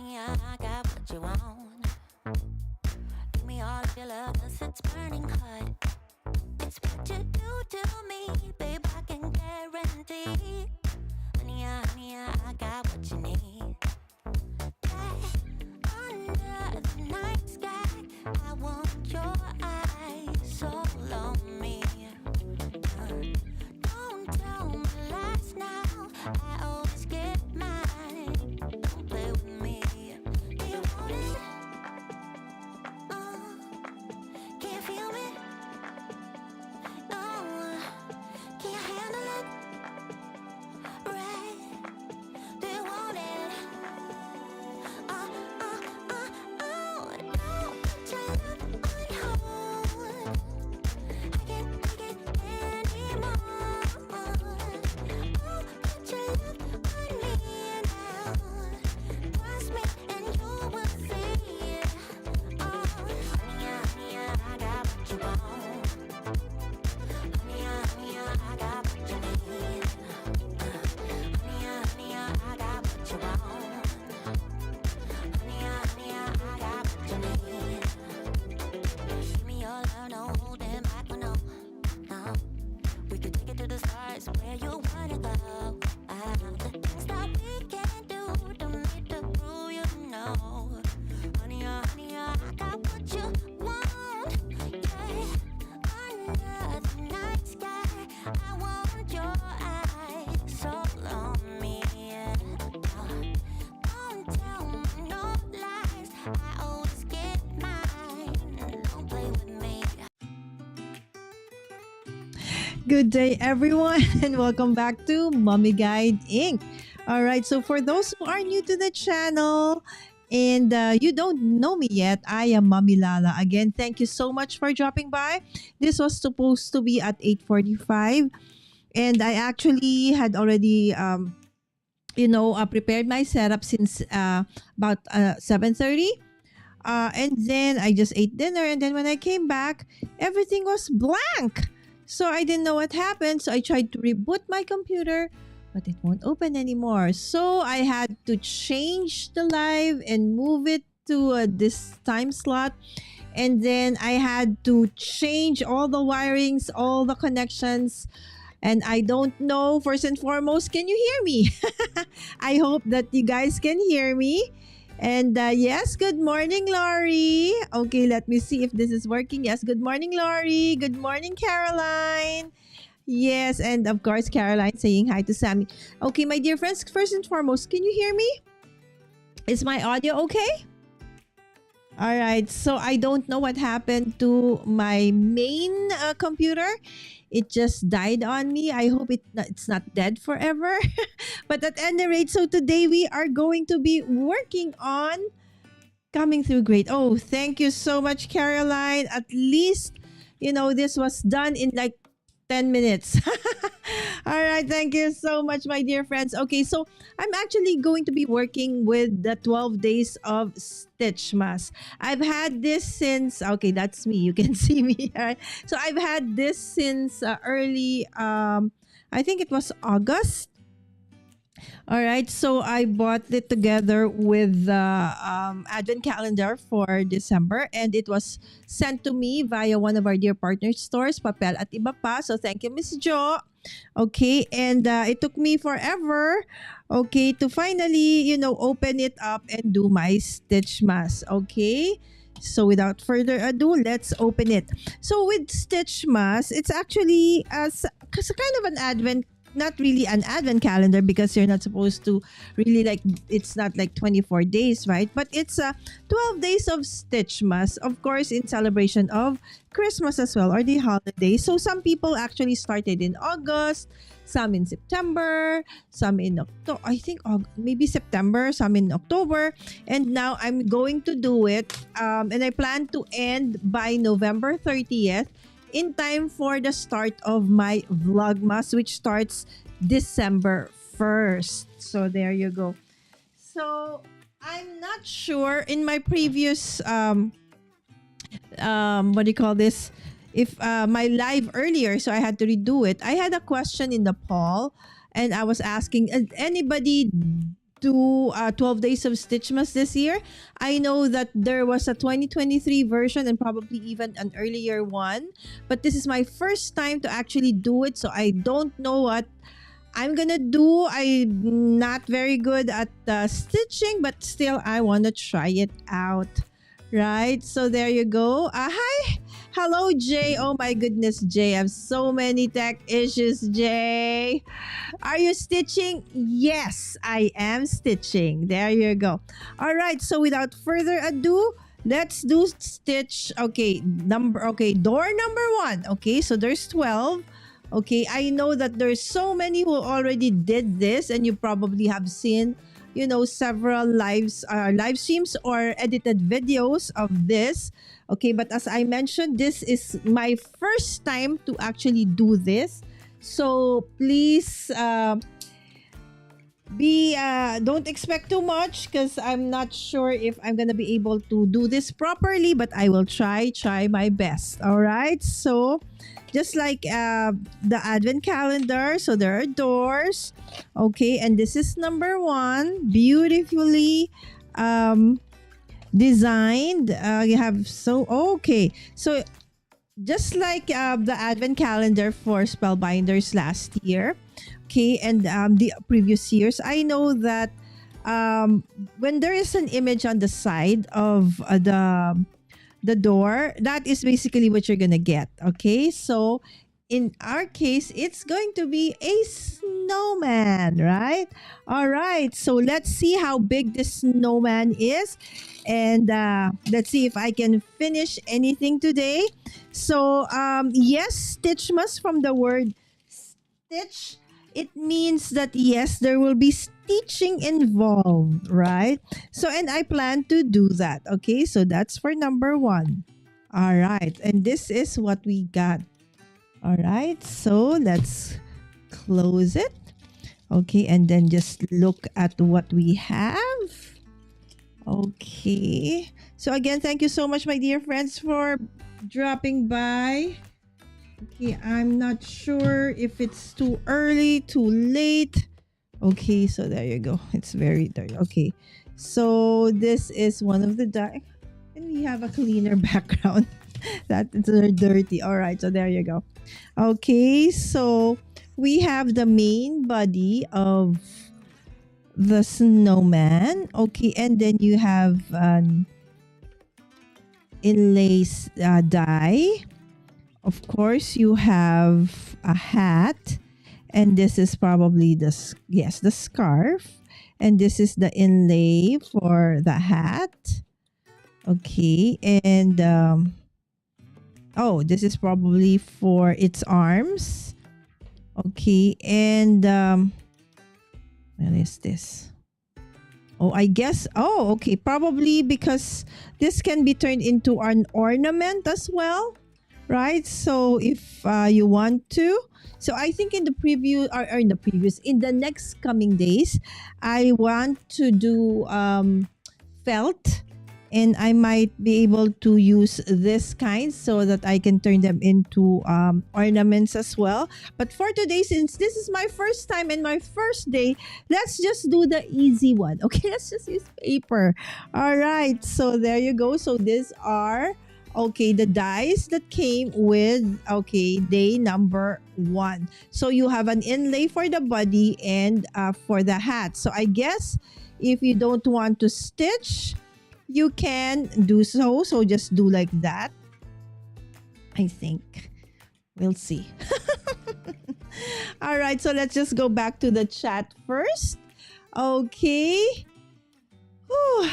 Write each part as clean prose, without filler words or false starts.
honey, I got what you want. Give me all of your love, 'cause it's burning hot. It's what you do to me, babe, I can guarantee. Honey, I got what you need. Under the night sky, I want your eyes all on me. Don't tell me lies now, I always get mine. Don't play with me. Do you want it? Can you feel me? Can you handle it? Right? Do you want it? Don't put your love on hold. I can't take it anymore. Oh, put your love on me now. Trust me and you will see. Oh, honey, I got what you want. Honey, I got what you need. Honey, I got what you want. Honey, I got what you need. Give me your love, no holding back, no. We could take it to the stars where you wanna go. The things that we can do, don't need to prove you know. Honey, I got what you want. Yeah, under the night sky, I want your eyes all on me. Don't tell me no lies, I always get mine. Don't play with me. Good day, everyone, and welcome back to Mommy Guide Inc. All right, so for those who are new to the channel and you don't know me yet, I am Mommy Lala. Again, thank you so much for dropping by. This was supposed to be at 8:45, and I actually had already, prepared my setup since about 7:30. And then I just ate dinner, and then when I came back, everything was blank. So I didn't know what happened. So I tried to reboot my computer, but it won't open anymore. So I had to change the live and move it to this time slot. And then I had to change all the wirings, all the connections. And I don't know, first and foremost, can you hear me? I hope that you guys can hear me. And yes, good morning, Laurie. Okay, let me see if this is working. Yes, good morning, Laurie. Good morning, Caroline. Yes, and of course, Caroline saying hi to Sammy. Okay, my dear friends, first and foremost, can you hear me? Is my audio okay? All right, so I don't know what happened to my main computer. It just died on me. I hope it's not dead forever. But at any rate, so today we are going to be working on coming through great. Oh, thank you so much, Caroline. At least, this was done in like 10 minutes. All right, thank you so much, my dear friends. Okay, so I'm actually going to be working with the 12 days of Stitchmas. I've had this since, okay, that's me. You can see me. All right. So I've had this since early, I think it was August. All right, so I bought it together with the Advent Calendar for December, and it was sent to me via one of our dear partner stores, Papel at Iba Pa. So thank you, Miss Jo. Okay, and it took me forever, okay, to finally, open it up and do my Stitchmas. Okay, so without further ado, let's open it. So with Stitchmas, it's actually kind of an Advent, not really an Advent calendar, because you're not supposed to really it's not like 24 days, right? But it's 12 days of Stitchmas, of course, in celebration of Christmas as well, or the holidays. So some people actually started in August, some in September, some in October, I think maybe September, some in October. And now I'm going to do it, and I plan to end by November 30th, in time for the start of my Vlogmas, which starts December 1st. So there you go. So I'm not sure in my previous what do you call this? If my live earlier, so I had to redo it. I had a question in the poll, and I was asking, anybody do 12 Days of Stitchmas this year. I know that there was a 2023 version and probably even an earlier one, but this is my first time to actually do it, so I don't know what I'm gonna do. I'm not very good at stitching, but still I want to try it out. Right? So there you go. Hi. Hello, Jay. Oh my goodness, Jay. I have so many tech issues, Jay. Are you stitching? Yes, I am stitching. There you go. All right. So without further ado, let's do stitch. Okay, door number 1. Okay, so there's 12. Okay, I know that there's so many who already did this, and you probably have seen, several live streams or edited videos of this. Okay, but as I mentioned, this is my first time to actually do this. So please don't expect too much, because I'm not sure if I'm gonna be able to do this properly, but I will try my best. All right, so just like the advent calendar, so there are doors. Okay, and this is number 1, beautifully designed. You have okay, so just like the advent calendar for Spellbinders last year, okay, and the previous years, I know that when there is an image on the side of the door, that is basically what you're gonna get. Okay, so in our case, it's going to be a snowman, right? All right, so let's see how big this snowman is, and let's see if I can finish anything today. So yes, Stitchmas, from the word stitch, it means that yes, there will be stitching involved, right? So, and I plan to do that. Okay, so that's for number 1. All right, and this is what we got. All right, so let's close it. Okay, and then just look at what we have. Okay, so again, thank you so much, my dear friends, for dropping by. Okay, I'm not sure if it's too early, too late. Okay, so there you go. It's very dirty. Okay, so this is one of the and we have a cleaner background. That's dirty. All right, so there you go. Okay, so we have the main body of the snowman. Okay, and then you have an inlay die. Of course, you have a hat, and this is probably the scarf, and this is the inlay for the hat. Okay, and this is probably for its arms. Okay, and what is this? Oh, I guess. Oh, okay, probably because this can be turned into an ornament as well. Right, so if you want to, so I think in the preview or in the next coming days, I want to do felt, and I might be able to use this kind so that I can turn them into ornaments as well. But for today, since this is my first time and my first day, let's just do the easy one. Okay, let's just use paper. All right, so there you go. So these are the dies that came with day number 1. So you have an inlay for the body and for the hat. So I guess if you don't want to stitch, you can do so. So just do like that. I think. We'll see. All right, so let's just go back to the chat first. Okay. Whew.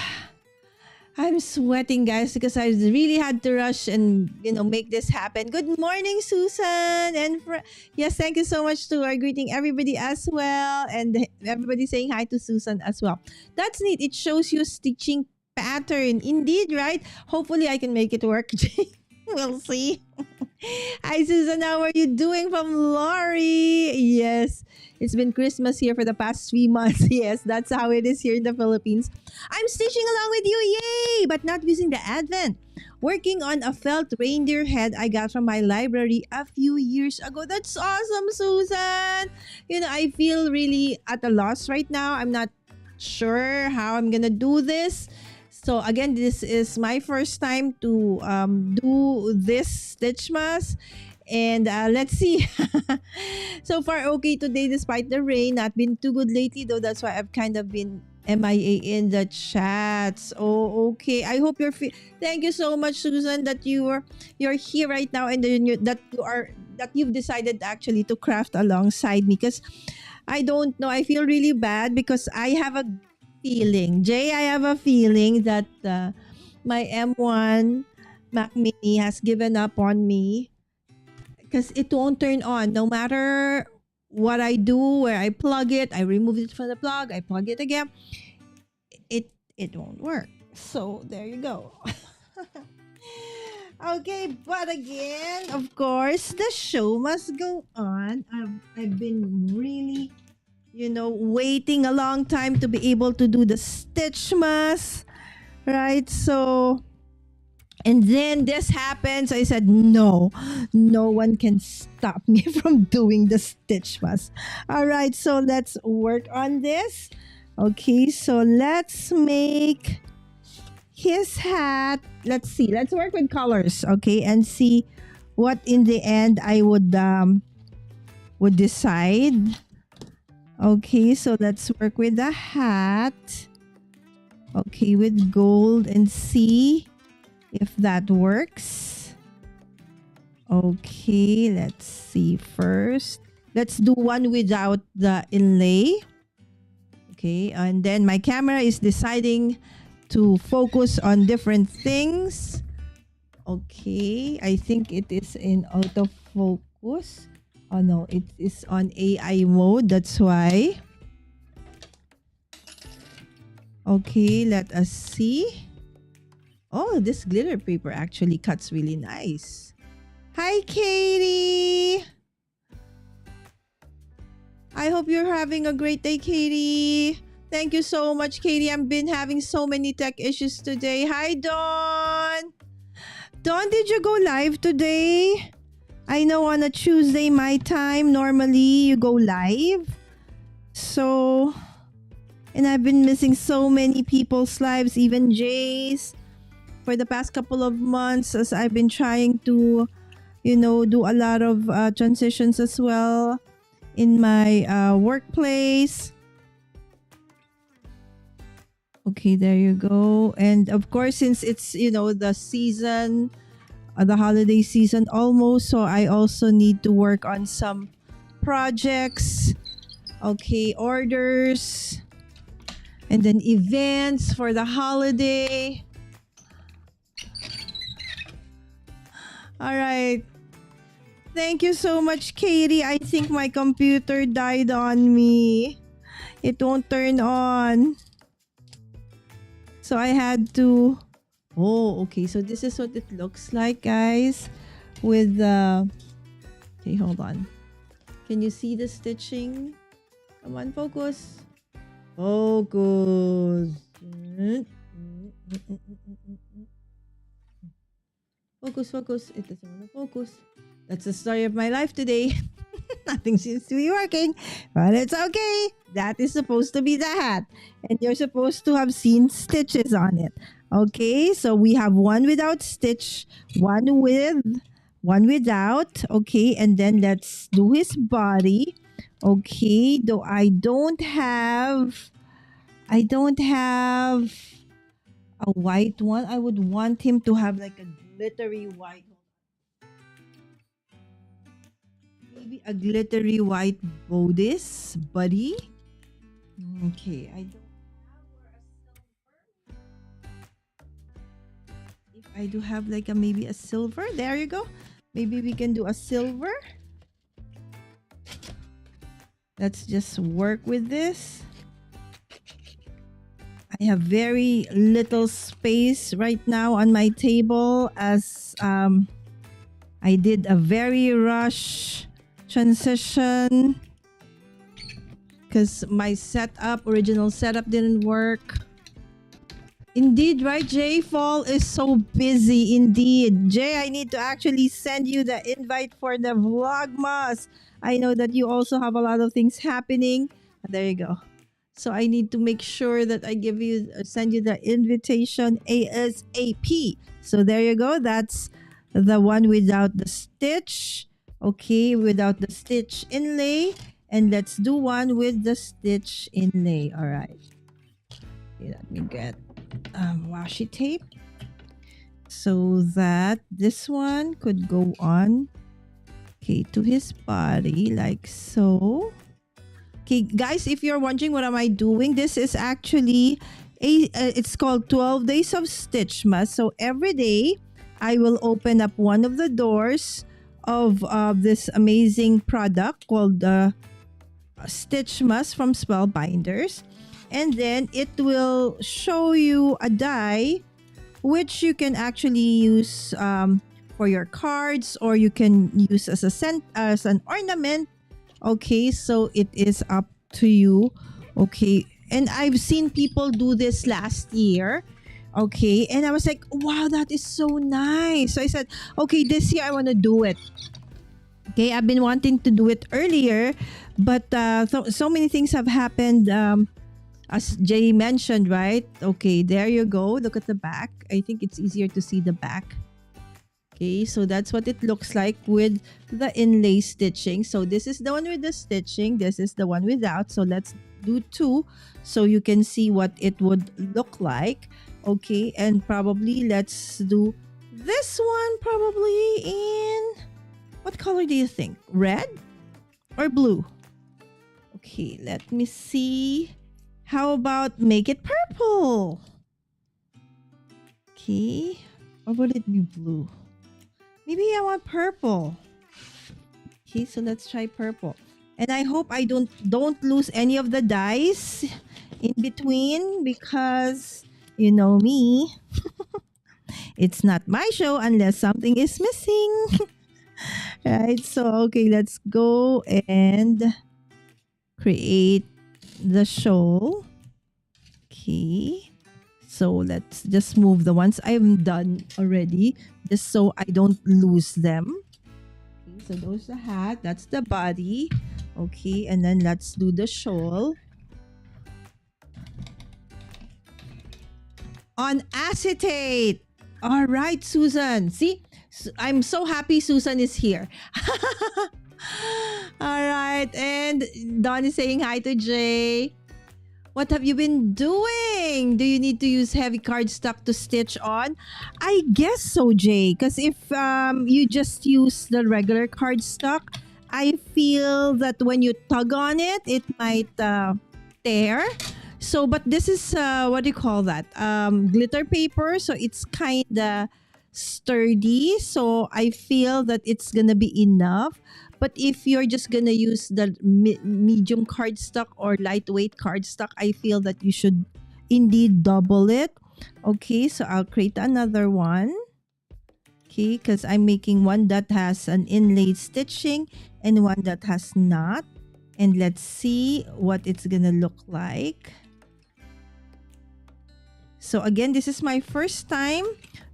I'm sweating, guys, because I really had to rush and make this happen. Good morning, Susan, and yes, thank you so much to our greeting everybody as well, and everybody saying hi to Susan as well. That's neat. It shows you stitching pattern, indeed, right? Hopefully, I can make it work. We'll see. Hi, Susan. How are you doing? From Lori. Yes. It's been Christmas here for the past 3 months. Yes, that's how it is here in the Philippines. I'm stitching along with you. Yay! But not using the Advent. Working on a felt reindeer head I got from my library a few years ago. That's awesome, Susan. I feel really at a loss right now. I'm not sure how I'm gonna do this. So again, this is my first time to do this Stitchmas. And let's see. So far, okay today despite the rain. Not been too good lately though. That's why I've kind of been MIA in the chats. Oh, okay. I hope thank you so much, Susan, that you're here right now, and then that you've decided actually to craft alongside me. Because I don't know, I feel really bad because I have a feeling, Jay, I have a feeling that my M1 Mac Mini has given up on me because it won't turn on no matter what I do, where I plug it, I remove it from the plug, I plug it again. It won't work. So there you go. Okay, but again, of course, the show must go on. I've been really, waiting a long time to be able to do the Stitchmas, right? So, and then this happens. I said, no one can stop me from doing the Stitchmas. All right, so let's work on this. Okay, so let's make his hat. Let's see. Let's work with colors, okay, and see what in the end I would decide. Okay, so let's work with the hat. Okay, with gold and see if that works. Okay, let's see first. Let's do one without the inlay. Okay, and then my camera is deciding to focus on different things. Okay, I think it is in autofocus. Oh no, it is on AI mode, that's why. Okay, let us see. Oh, this glitter paper actually cuts really nice. Hi, Katie! I hope you're having a great day, Katie. Thank you so much, Katie. I've been having so many tech issues today. Hi, Dawn. Dawn, did you go live today? I know on a Tuesday, my time, normally you go live. So, and I've been missing so many people's lives, even Jay's, for the past couple of months as I've been trying to, do a lot of transitions as well in my workplace. Okay, there you go. And of course, since it's, the season, the holiday season almost, so I also need to work on some projects. Okay, orders. And then events for the holiday. All right. Thank you so much, Katie. I think my computer died on me. It won't turn on. So I had to... Oh, okay. So this is what it looks like, guys. With the... Okay, hold on. Can you see the stitching? Come on, focus. Focus. Focus. It doesn't want to focus. That's the story of my life today. Nothing seems to be working, but it's okay. That is supposed to be the hat, and you're supposed to have seen stitches on it. Okay, so we have one without stitch, one with, one without. Okay, and then let's do his body. Okay, though I don't have a white one. I would want him to have like a glittery white. Maybe a glittery white bodice buddy. Okay, I don't have if I do have like maybe a silver. There you go. Maybe we can do a silver. Let's just work with this. I have very little space right now on my table as I did a very rush transition because my original setup didn't work. Indeed, right, Jay? Fall is so busy indeed. Jay, I need to actually send you the invite for the Vlogmas. I know that you also have a lot of things happening. There you go. So I need to make sure that I send you the invitation ASAP. So there you go. That's the one without the stitch. Okay, without the stitch inlay. And let's do one with the stitch inlay. All right. Okay, let me get washi tape so that this one could go on, okay, to his body like so. Okay, guys, if you're wondering what am I doing, this is actually it's called 12 Days of Stitchmas. So every day I will open up one of the doors of this amazing product called Stitchmas from Spellbinders, and then it will show you a die which you can actually use for your cards, or you can use as an ornament. Okay, so it is up to you. Okay, and I've seen people do this last year. Okay, and I was like, wow, that is so nice. So I said, okay, this year I want to do it. Okay, I've been wanting to do it earlier, but so many things have happened. As Jay mentioned, right? Okay, there you go. Look at the back. I think it's easier to see the back. Okay, so that's what it looks like with the inlay stitching. So this is the one with the stitching. This is the one without. So let's do two so you can see what it would look like. Okay, and probably let's do this one probably in, what color do you think? Red or blue? Okay, let me see. How about make it purple? Okay, or will it be blue? Maybe I want purple. Okay, so let's try purple. And I hope I don't lose any of the dies in between, because you know me. It's not my show unless something is missing. Right, so okay, let's go and create the shawl. Okay, so let's just move the ones I've done already, just so I don't lose them. Okay, so those the hat, that's the body. Okay, and then let's do the shawl on acetate. All right, Susan. See, I'm so happy Susan is here. All right, and Don is saying hi to Jay. What have you been doing? Do you need to use heavy cardstock to stitch on? I guess so, Jay. Because if you just use the regular cardstock, I feel that when you tug on it, it might tear. So, but this is, what do you call that? Glitter paper. So it's kind of sturdy. So I feel that it's going to be enough. But if you're just going to use the medium cardstock or lightweight cardstock, I feel that you should indeed double it. Okay, so I'll create another one. Okay, because I'm making one that has an inlaid stitching and one that has not. And let's see what it's going to look like. So again, this is my first time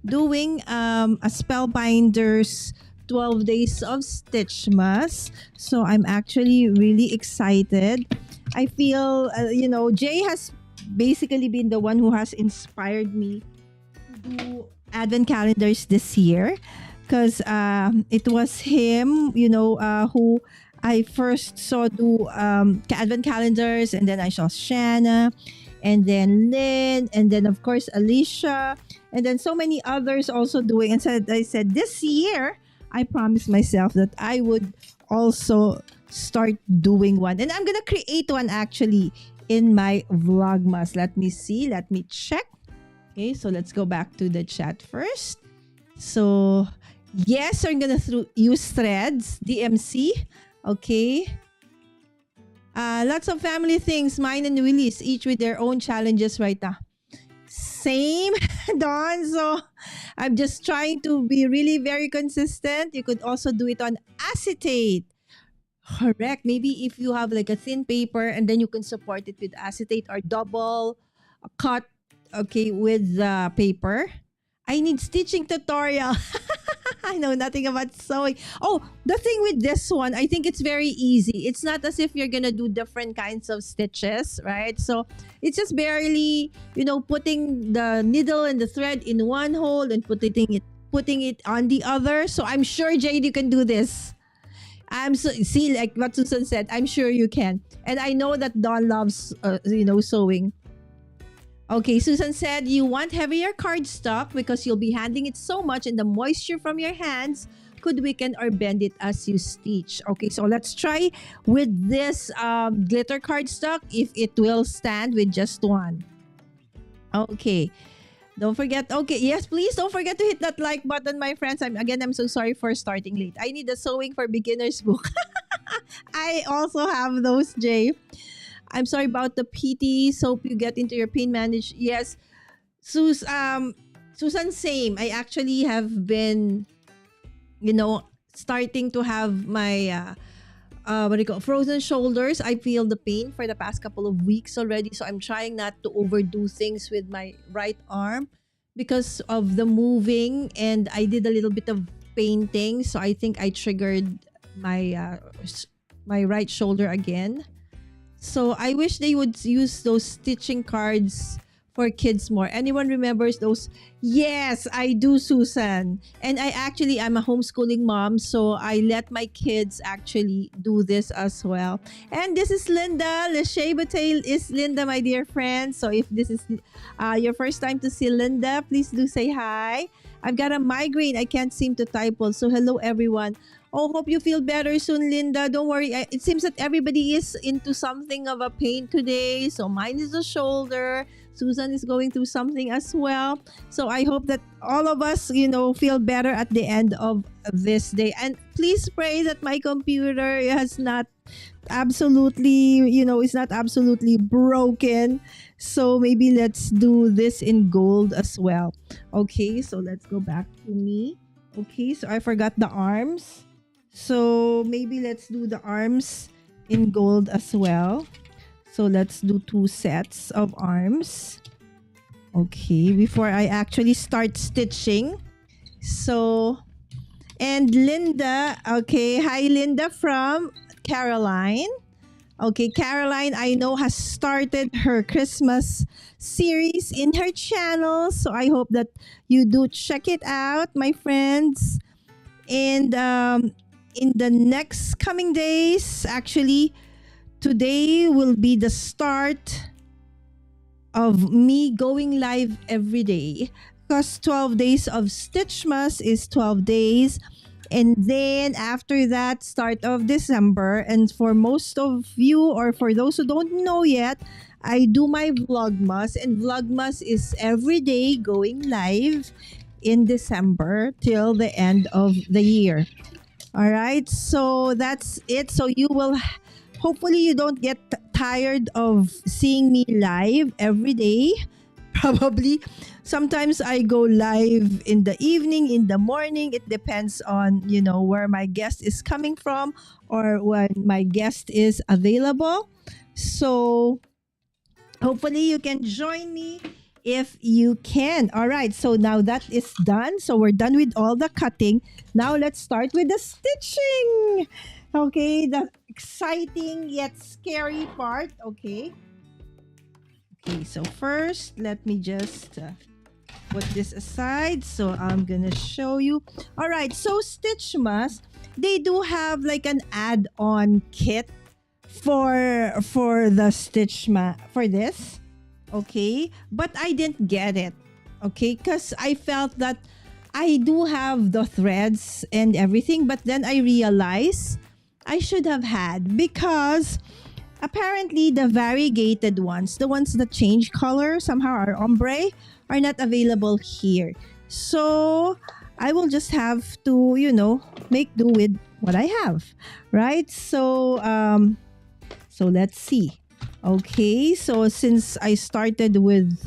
doing a Spellbinders 12 Days of Stitchmas. So I'm actually really excited. I feel, Jay has basically been the one who has inspired me to do Advent calendars this year. Because it was him, who I first saw do Advent calendars. And then I saw Shanna. And then Lynn. And then, of course, Alicia. And then so many others also doing. And so I said, this year, I promised myself that I would also start doing one. And I'm going to create one actually in my Vlogmas. Let me see. Let me check. Okay, so let's go back to the chat first. So, yes, I'm going to use threads, DMC. Okay. Lots of family things, mine and Willie's, each with their own challenges right now. Same, Dawn. So I'm just trying to be really very consistent. You could also do it on acetate. Correct. Maybe if you have like a thin paper and then you can support it with acetate or double cut, okay, with the paper. I need stitching tutorial. I know nothing about sewing. Oh, the thing with this one, I think it's very easy. It's not as if you're gonna do different kinds of stitches, right? So it's just barely, putting the needle and the thread in one hole and putting it on the other. So I'm sure Jade, you can do this. See, like what Susan said, I'm sure you can. And I know that Dawn loves, sewing. Okay, Susan said you want heavier cardstock because you'll be handling it so much and the moisture from your hands could weaken or bend it as you stitch. Okay, so let's try with this glitter cardstock if it will stand with just one. Okay. Don't forget. Okay, yes, please don't forget to hit that like button, my friends. I'm so sorry for starting late. I need a sewing for beginners book. I also have those, Jay. I'm sorry about the PTs. Hope you get into your pain manage. Yes, Susan, same. I actually have been, starting to have my frozen shoulders. I feel the pain for the past couple of weeks already. So I'm trying not to overdo things with my right arm because of the moving, and I did a little bit of painting. So I think I triggered my my right shoulder again. So I wish they would use those stitching cards for kids more. Anyone remembers those? Yes, I do, Susan. And I'm a homeschooling mom, so I let my kids actually do this as well. And this is Linda. Lachey Bataille is Linda, my dear friend. So if this is your first time to see Linda, please do say hi. I've got a migraine. I can't seem to type well. So hello, everyone. Oh, hope you feel better soon, Linda. Don't worry. It seems that everybody is into something of a pain today. So mine is the shoulder. Susan is going through something as well. So I hope that all of us, feel better at the end of this day. And please pray that my computer has not absolutely, is not absolutely broken. So maybe let's do this in gold as well. Okay, so let's go back to me. Okay, so I forgot the arms. So maybe let's do the arms in gold as well. So let's do 2 sets of arms. Okay, before I actually start stitching. So, and Linda, okay, hi Linda from Caroline. Okay, Caroline, I know, has started her Christmas series in her channel. So I hope that you do check it out, my friends. And in the next coming days, actually, today will be the start of me going live every day. Because 12 days of Stitchmas is 12 days. And then after that, start of December. And for most of you, or for those who don't know yet, I do my Vlogmas. And Vlogmas is every day going live in December till the end of the year. All right, so that's it. So you will, hopefully you don't get tired of seeing me live every day. Probably. Sometimes I go live in the evening, in the morning. It depends on, where my guest is coming from or when my guest is available. So hopefully you can join me if you can. All right, so now that is done. So we're done with all the cutting. Now let's start with the stitching. Okay, the exciting yet scary part. Okay, so first, let me just put this aside. So I'm gonna show you. All right, so Stitchmas, they do have like an add-on kit for the Stitchmas for this. Okay, but I didn't get it. Okay, because I felt that I do have the threads and everything, but then I realized I should have had, because apparently the variegated ones, the ones that change color somehow, are ombre, are not available here. So I will just have to, make do with what I have, right? So let's see. Okay, so since I started with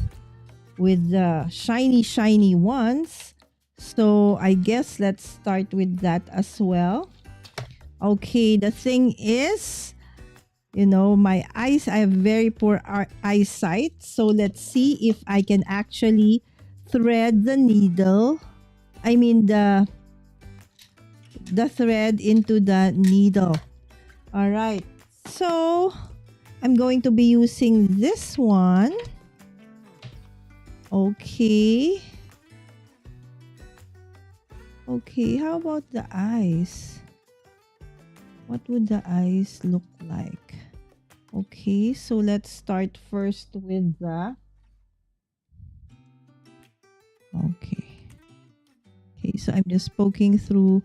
the shiny ones, so I guess let's start with that as well. Okay, the thing is, my eyes, I have very poor eyesight. So let's see if I can actually thread the needle. I mean the the thread into the needle. All right. So I'm going to be using this one. Okay. Okay, how about the eyes? What would the eyes look like? Okay, so let's start first with the... Okay. Okay, so I'm just poking through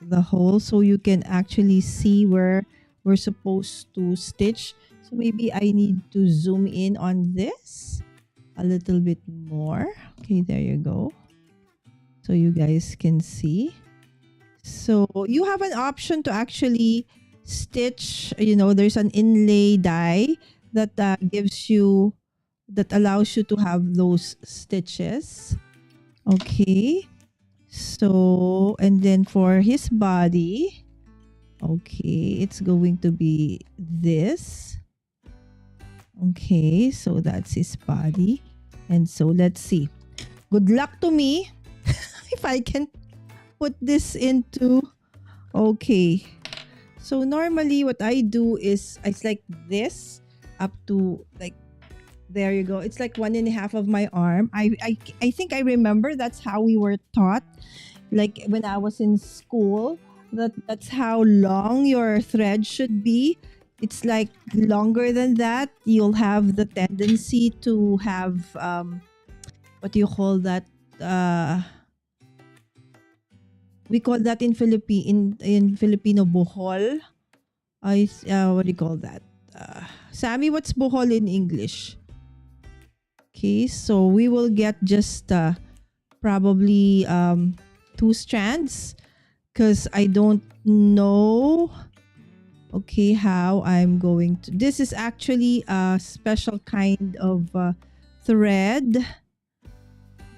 the hole so you can actually see where we're supposed to stitch. So maybe I need to zoom in on this a little bit more. Okay, there you go. So you guys can see. So you have an option to actually stitch, there's an inlay die that that allows you to have those stitches. Okay. So, and then for his body, okay, it's going to be this. Okay, so that's his body. And so let's see. Good luck to me if I can put this into... Okay. So normally what I do is it's like this up to like... There you go. It's like 1.5 of my arm. I think I remember that's how we were taught. Like when I was in school, that's how long your thread should be. It's like longer than that, you'll have the tendency to have what do you call that? We call that in Filipino buhol. What do you call that? Sammy, what's buhol in English? Okay, so we will get just probably 2 strands because I don't know, okay, how I'm going to... This is actually a special kind of thread,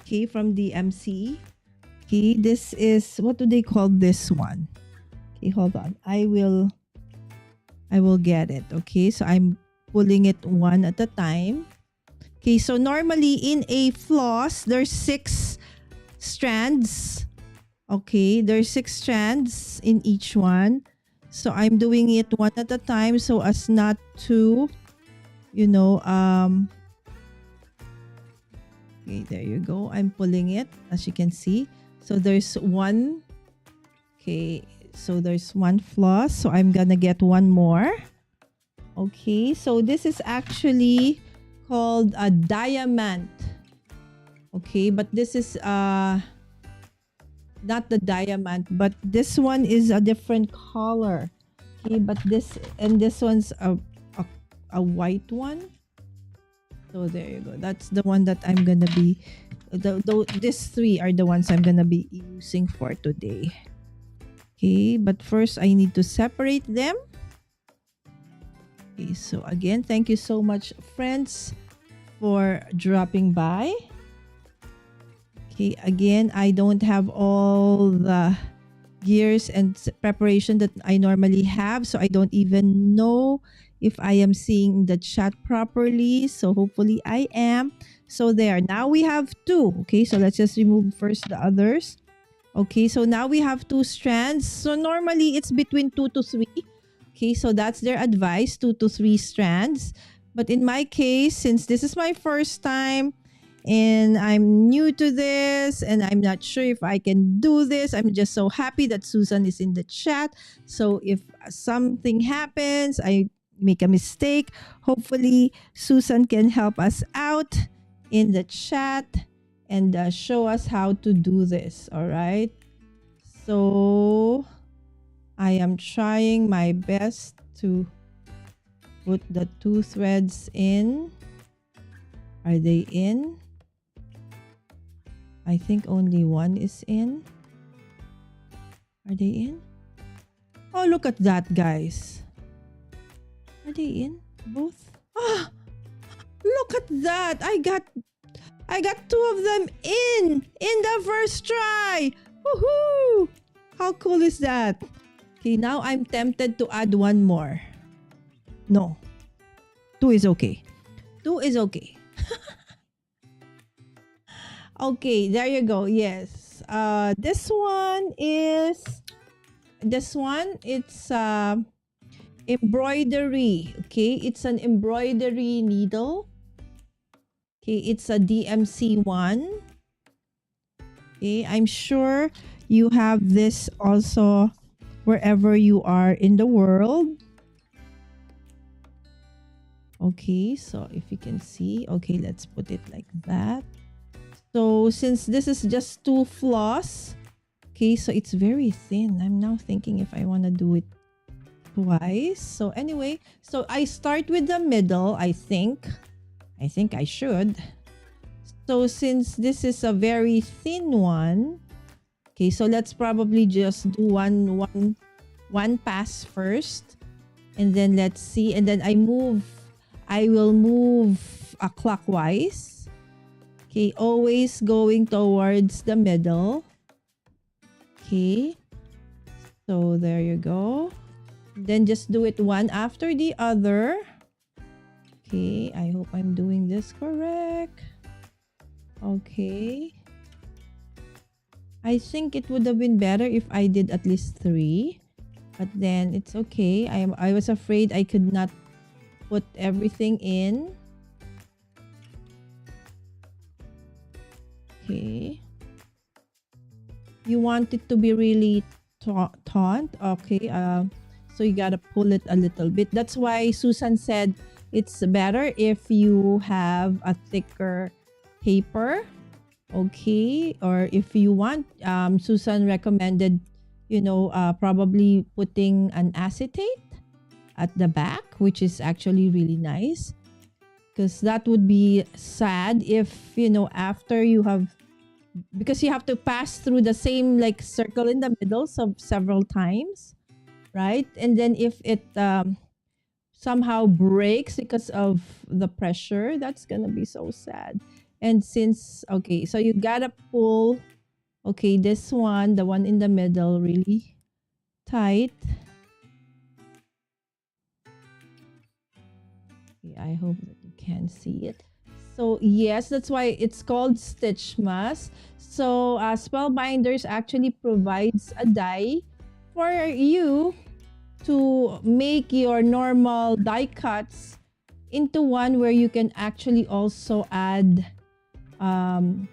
okay, from the MC. Okay, this is... What do they call this one? Okay, hold on. I will get it. Okay, so I'm pulling it one at a time. Okay, so normally in a floss, there's 6 strands. Okay, there's 6 strands in each one. So I'm doing it one at a time so as not to, okay, there you go. I'm pulling it, as you can see. So there's one. Okay, so there's 1 floss. So I'm gonna get 1 more. Okay, so this is actually called a diamond. Okay, but this is not the diamond, but this one is a different color. Okay, but this one's a white one. So there you go. That's the one that I'm gonna be... These 3 are the ones I'm gonna be using for today. Okay, but first I need to separate them. Okay, so again, thank you so much, friends, for dropping by. Okay, again, I don't have all the gears and preparation that I normally have, so I don't even know if I am seeing the chat properly. So hopefully I am. So there, now we have 2. Okay, so let's just remove first the others. Okay, so now we have 2 strands. So normally it's between 2 to 3. Okay, so that's their advice, 2 to 3 strands. But in my case, since this is my first time and I'm new to this and I'm not sure if I can do this, I'm just so happy that Susan is in the chat. So if something happens, I make a mistake, hopefully Susan can help us out in the chat and show us how to do this. All right. So I am trying my best to put the 2 threads in. Are they in? I think only 1 is in. Are they in? Oh, look at that, guys. Are they in? Both? Ah! Look at that! I got 2 of them in the first try! Woohoo! How cool is that? Okay, now I'm tempted to add 1 more. No. 2 is okay. 2 is okay. Okay, there you go. Yes. This one is this one, it's embroidery. Okay, it's an embroidery needle. Okay, it's a DMC one. Okay, I'm sure you have this also wherever you are in the world. Okay, so if you can see, okay, let's put it like that. So since this is just 2 floss, okay, so it's very thin. I'm now thinking if I want to do it twice. So anyway, so I start with the middle, I think. I think I should. So since this is a very thin one, okay, so let's probably just do one pass first. And then let's see. And then I will move clockwise. Okay, always going towards the middle. Okay. So there you go. Then just do it one after the other. Okay, I hope I'm doing this correct. Okay. I think it would have been better if I did at least 3. But then it's okay. I was afraid I could not put everything in. Okay. You want it to be really taut. Okay. So you gotta pull it a little bit. That's why Susan said it's better if you have a thicker paper. Okay. Or if you want, Susan recommended, probably putting an acetate at the back, which is actually really nice. Because that would be sad if, after you have, because you have to pass through the same like circle in the middle several times, right? And then if it somehow breaks because of the pressure, that's gonna be so sad. And since, okay, so you gotta pull, okay, this one, the one in the middle, really tight. Okay, I hope that you can see it. So yes, that's why it's called Stitchmas. So Spellbinders actually provides a die for you to make your normal die cuts into one where you can actually also add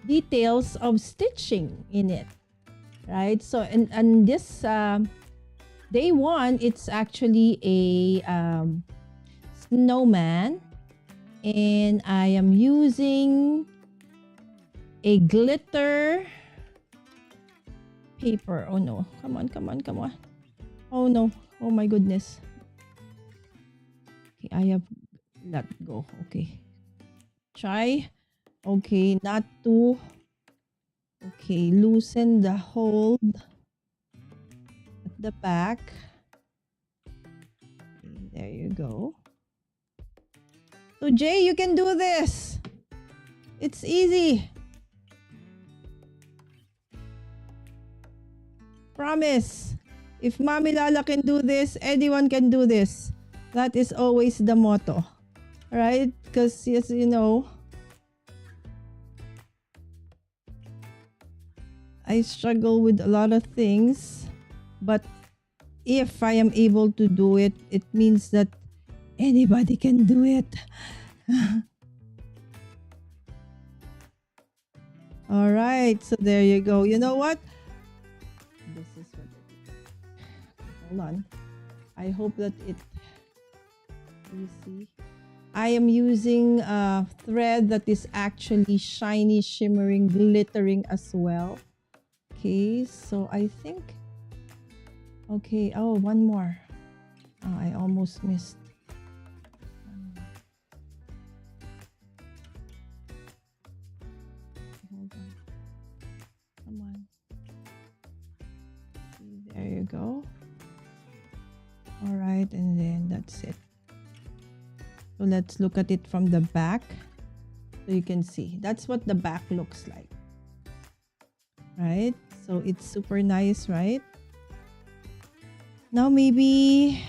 details of stitching in it, right? So and this day 1, it's actually a snowman, and I am using a glitter paper. Oh no, come on. Oh no, oh my goodness. Okay, I have let go. Okay, try. Okay, not to. Okay, loosen the hold at the back. Okay, there you go. So Jay, you can do this. It's easy. Promise. If Mommy Lala can do this, anyone can do this. That is always the motto. Right? Because, yes, I struggle with a lot of things. But if I am able to do it, it means that anybody can do it. All right. So there you go. You know what? This is what it is. Hold on. I hope that you see. I am using a thread that is actually shiny, shimmering, glittering as well. Okay, so I think, okay, oh, one more. Oh, I almost missed. Hold on. Come on. There you go. All right, and then that's it. So let's look at it from the back. So you can see, that's what the back looks like. Right? So it's super nice, right? Now maybe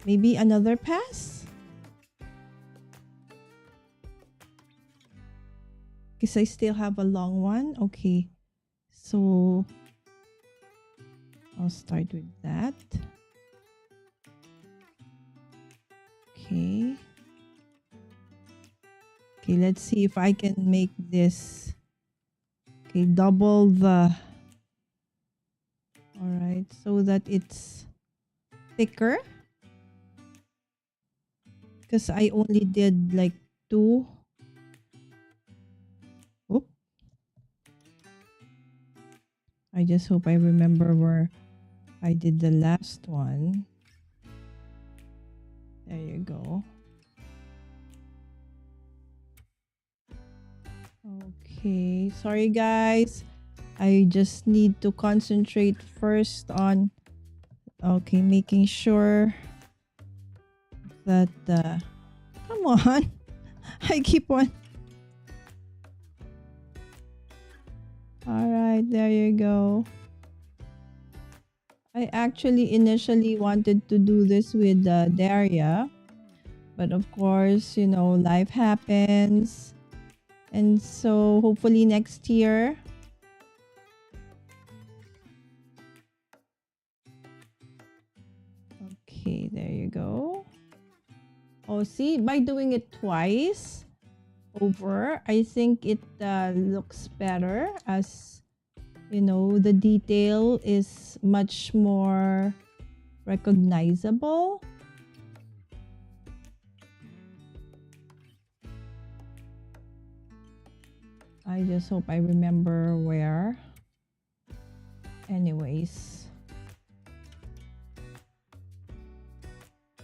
another pass? Because I still have a long one. Okay. So I'll start with that. Okay. Okay, let's see if I can make this. Okay, double the. All right, so that it's thicker. Because I only did like 2. Oop. I just hope I remember where I did the last one. There you go. Okay, sorry guys. I just need to concentrate first on making sure that come on. I keep on. All right, there you go. I actually initially wanted to do this with Daria, but of course, you know, life happens. And so hopefully next year. Okay, there you go. Oh, see, by doing it twice over, I think it looks better, as you know, the detail is much more recognizable. I just hope I remember where. Anyways.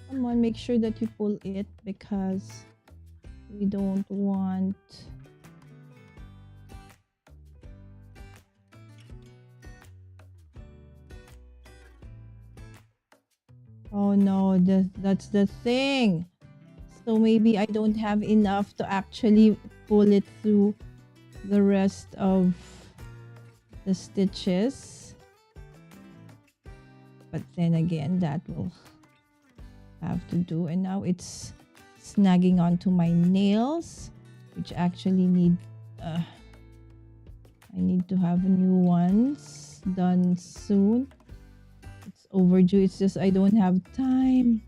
Come on, make sure that you pull it, because we don't want oh no, that's the thing. So maybe I don't have enough to actually pull it through the rest of the stitches. But then again, that will have to do. And now it's snagging onto my nails, which actually need I need to have new ones done soon. It's overdue. It's just I don't have time.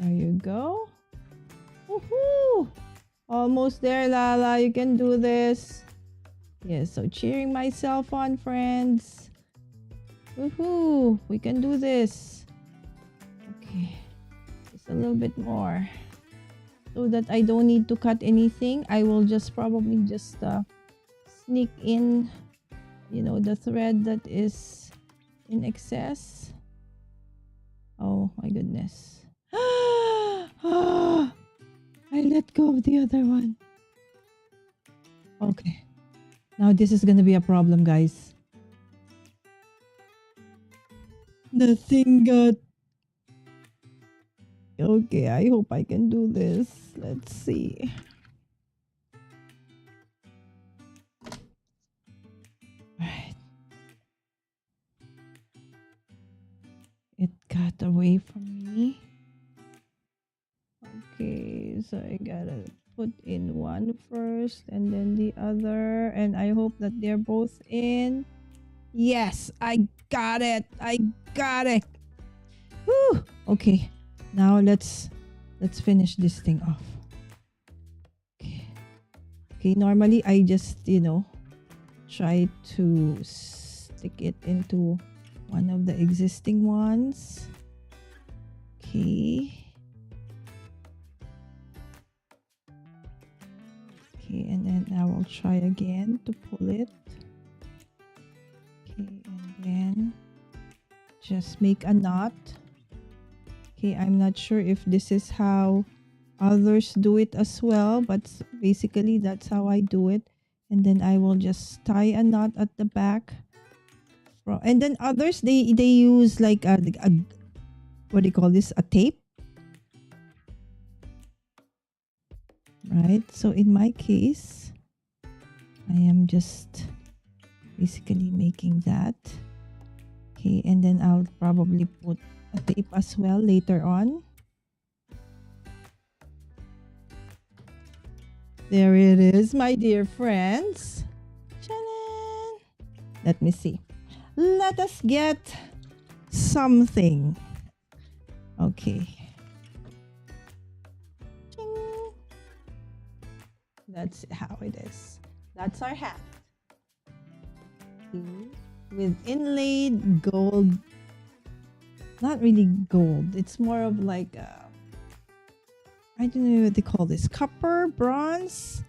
There you go. Woohoo! Almost there, Lala. You can do this. Yes, so cheering myself on, friends. Woohoo! We can do this. Okay. Just a little bit more. So that I don't need to cut anything. I will just probably just sneak in, you know, the thread that is in excess. Oh my goodness. I let go of the other one. Okay. Now this is gonna be a problem, guys. The thing got... Okay, I hope I can do this. Let's see. Alright. It got away from me. Okay, so I gotta put in one first and then the other, and I hope that they're both in. Yes, I got it. I got it. Woo! Okay, now let's finish this thing off. Okay, normally I just, you know, try to stick it into one of the existing ones. Okay. Okay, and then I will try again to pull it. Okay, and then just make a knot. Okay, I'm not sure if this is how others do it as well, but basically that's how I do it. And then I will just tie a knot at the back. And then others, they use like a what do you call this? A tape. Right? So in my case, I am just basically making that. Okay, and then I'll probably put a tape as well later on. There it is, my dear friends. Shannon. Let me see. Let us get something. Okay. Ching. That's how it is. That's our hat. Okay. With inlaid gold. Not really gold. It's more of like I don't know what they call this. Copper, bronze.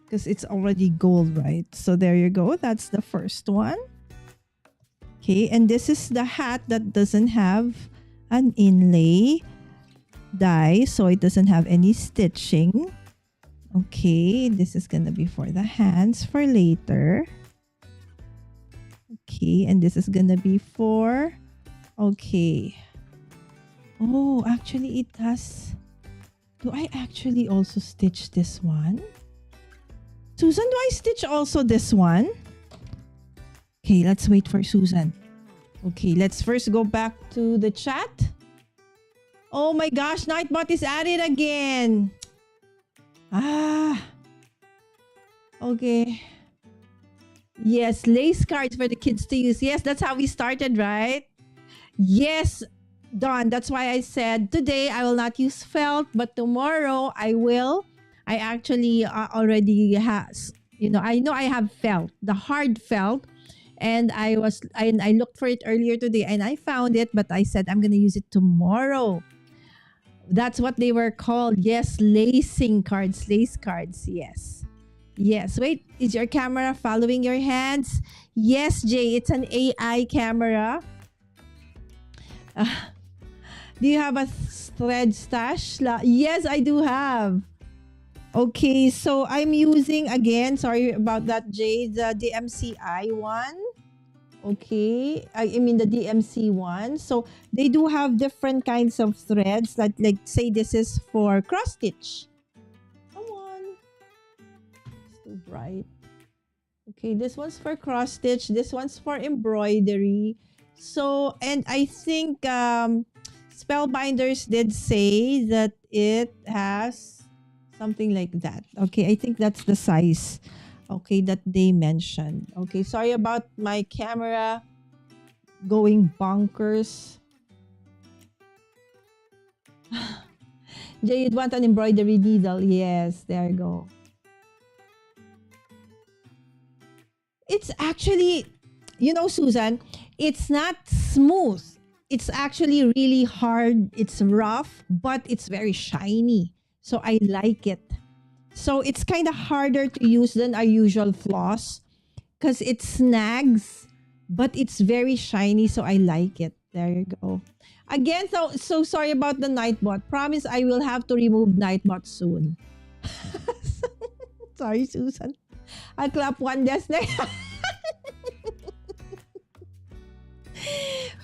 Because it's already gold, right? So there you go. That's the first one. Okay, and this is the hat that doesn't have an inlay die, so it doesn't have any stitching. Okay, this is gonna be for the hands for later. Okay, and this is gonna be for, okay. Oh, actually it has, do I actually also stitch this one? Susan, do I stitch also this one? Okay, let's wait for Susan. Okay, let's first go back to the chat. Oh my gosh, Nightbot is at it again. Ah. Okay. Yes, lace cards for the kids to use. Yes, that's how we started, right? Yes, Dawn, that's why I said today I will not use felt, but tomorrow I will. I actually already has, I know I have felt, the hard felt, and I looked for it earlier today and I found it, but I said I'm going to use it tomorrow. That's what they were called. Yes, lacing cards, lace cards. Yes. Yes. Wait, is your camera following your hands? Yes, Jay, it's an AI camera. Do you have a thread stash? Yes, I do have. Okay, so I'm using, again, sorry about that, Jay, the DMCI one. Okay, I mean the DMC one. So they do have different kinds of threads. Like say this is for cross stitch. Come on. It's too bright. Okay, this one's for cross stitch. This one's for embroidery. So, and I think Spellbinders did say that it has something like that. Okay, I think that's the size. Okay, that they mentioned. Okay, sorry about my camera going bonkers. Jay, you'd want an embroidery needle. Yes, there you go. It's actually, Susan, it's not smooth. It's actually really hard. It's rough, but it's very shiny. So I like it. So it's kind of harder to use than our usual floss because it snags, but it's very shiny. So I like it. There you go. Again, so sorry about the Nightbot. Promise I will have to remove Nightbot soon. Sorry, Susan. I'll clap one desk next.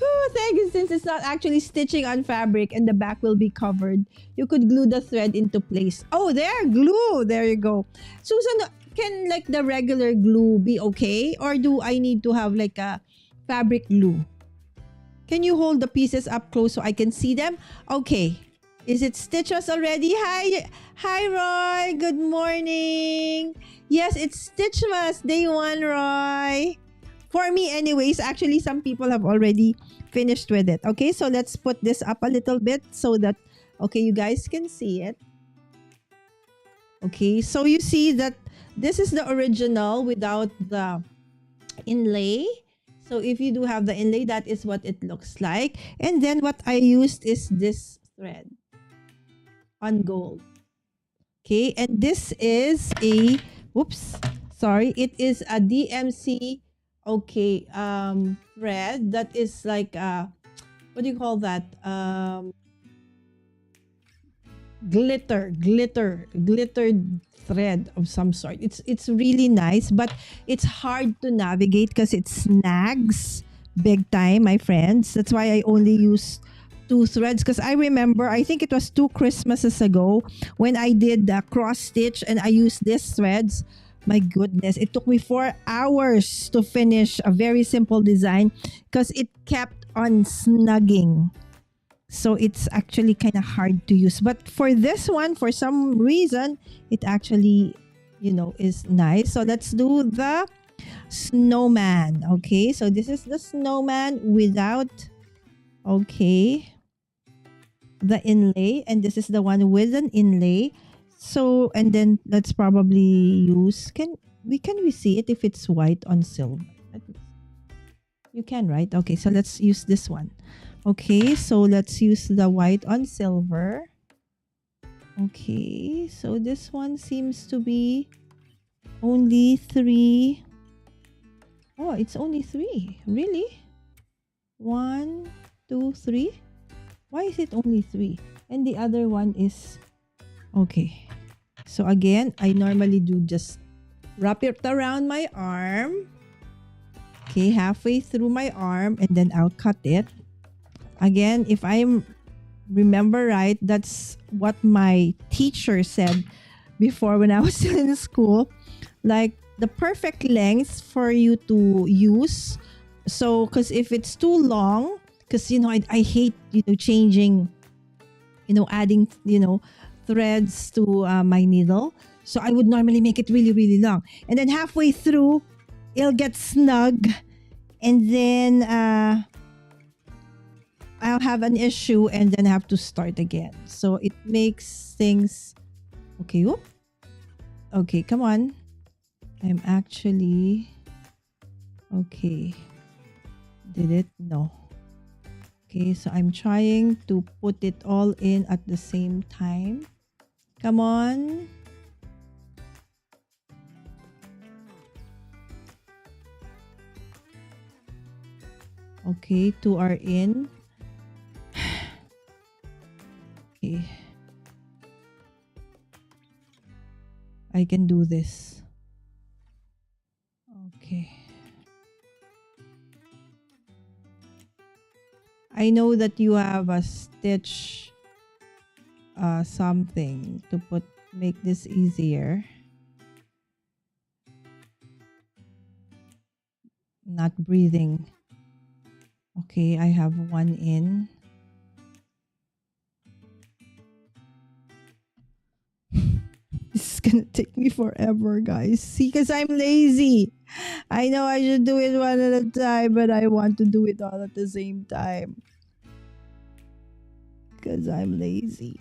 Oh, thank you. Since it's not actually stitching on fabric and the back will be covered, you could glue the thread into place. Oh, there, glue. There you go. Susan, can like the regular glue be okay? Or do I need to have like a fabric glue? Can you hold the pieces up close so I can see them? Okay. Is it Stitchmas already? Hi, Roy. Good morning. Yes, it's Stitchmas. Day 1, Roy. For me anyways, actually some people have already finished with it. Okay, so let's put this up a little bit so that, okay, you guys can see it. Okay, so you see that this is the original without the inlay. So if you do have the inlay, that is what it looks like. And then what I used is this thread on gold. Okay, and this is a, it is a DMC thread that is like what do you call that, glittered thread of some sort. It's really nice, but it's hard to navigate because it snags big time, my friends. That's why I only use 2 threads, because I remember, I think it was 2 Christmases ago when I did the cross stitch and I used these threads. My goodness, it took me 4 hours to finish a very simple design because it kept on snugging. So it's actually kind of hard to use. But for this one, for some reason, it actually, is nice. So let's do the snowman. Okay, so this is the snowman without, okay, the inlay. And this is the one with an inlay. So, and then let's probably use, can we see it if it's white on silver? You can, right? Okay, so let's use this one. Okay, so let's use the white on silver. Okay, so this one seems to be only 3. Oh, it's only 3. Really? 1, 2, 3. Why is it only 3? And the other one is, okay. So again, I normally do just wrap it around my arm. Okay, halfway through my arm, and then I'll cut it. Again, if I remember right, that's what my teacher said before when I was still in school. Like the perfect length for you to use. So, because if it's too long, because I hate changing, adding threads to my needle. So I would normally make it really, really long, and then halfway through, it'll get snug, and then I'll have an issue and then have to start again. So it makes things okay. Whoop. Okay, come on. I'm actually okay. Did it? No. Okay, so I'm trying to put it all in at the same time. Come on. Okay, 2 are in. Okay. I can do this. Okay. I know that you have a stitch something to make this easier. Not breathing. Okay, I have 1 in. This is gonna take me forever, guys. See, because I'm lazy. I know I should do it one at a time, but I want to do it all at the same time. Because I'm lazy.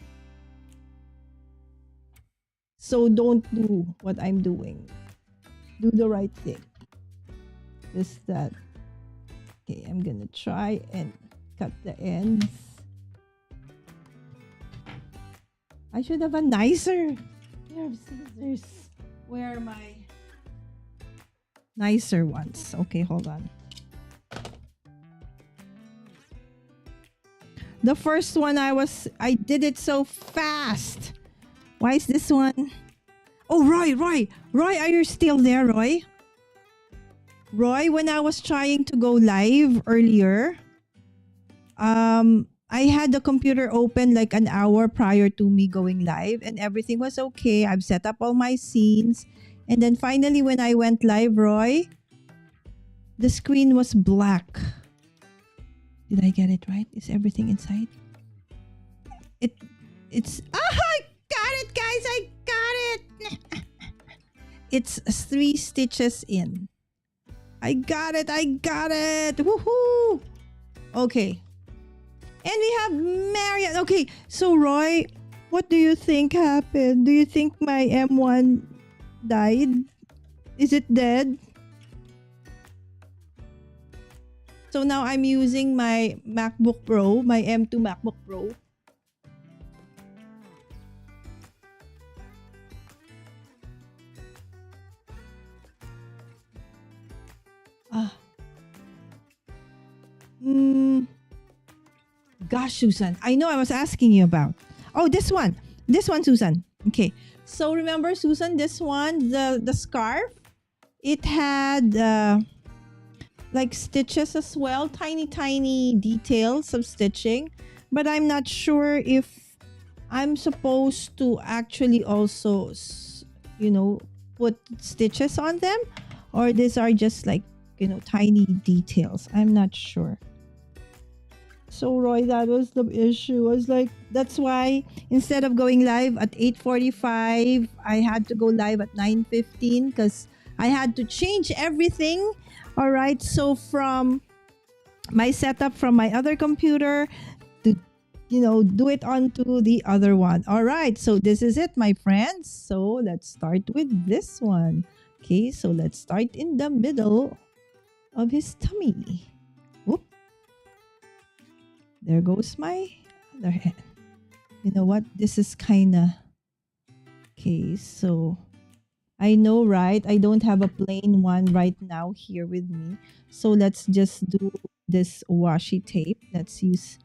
So don't do what I'm doing. Do the right thing. Just that. Okay, I'm gonna try and cut the ends. I should have a nicer pair of scissors. Where are my nicer ones? Okay, hold on. The first one I did it so fast. Why is this one? Oh, Roy, are you still there, Roy? Roy, when I was trying to go live earlier, I had the computer open like an hour prior to me going live, and everything was okay. I've set up all my scenes. And then finally, when I went live, Roy, the screen was black. Did I get it right? Is everything inside? I got it, guys. I got it. It's 3 stitches in. I got it. Woohoo. Okay. And we have Marian. Okay, so Roy, what do you think happened? Do you think my M1 died? Is it dead? So now I'm using my MacBook Pro, my M2 MacBook Pro. Gosh, Susan, I know I was asking you about. Oh, this one, Susan. Okay, so remember, Susan, this one, the scarf, it had like stitches as well, tiny details of stitching, but I'm not sure if I'm supposed to actually also, put stitches on them, or these are just like, tiny details. I'm not sure. So Roy, that was the issue. I was like, that's why instead of going live at 8:45, I had to go live at 9:15 because I had to change everything. All right. So from my setup from my other computer to do it onto the other one. All right. So this is it, my friends. So let's start with this one. Okay, so let's start in the middle of his tummy. Whoop. There goes my other hand. You know what? This is kind of... Okay, so I know, right? I don't have a plain one right now here with me. So let's just do this washi tape. Let's use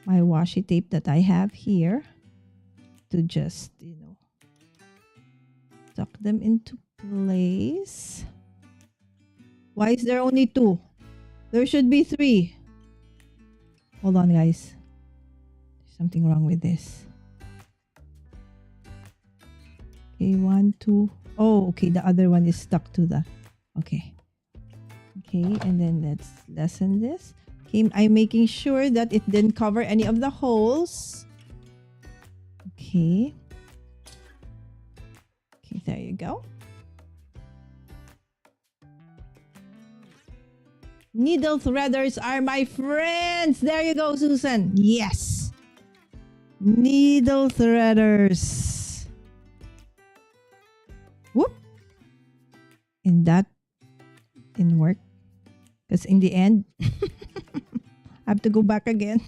my washi tape that I have here to just, tuck them into place. Why is there only 2? There should be 3. Hold on, guys. There's something wrong with this. Okay, 1, 2. Oh, okay. The other one is stuck to the... Okay. Okay, and then let's lessen this. Okay, I'm making sure that it didn't cover any of the holes. Okay. Okay, there you go. Needle threaders are my friends. There you go, Susan. Yes. Needle threaders. Whoop. And that didn't work. Because in the end, I have to go back again.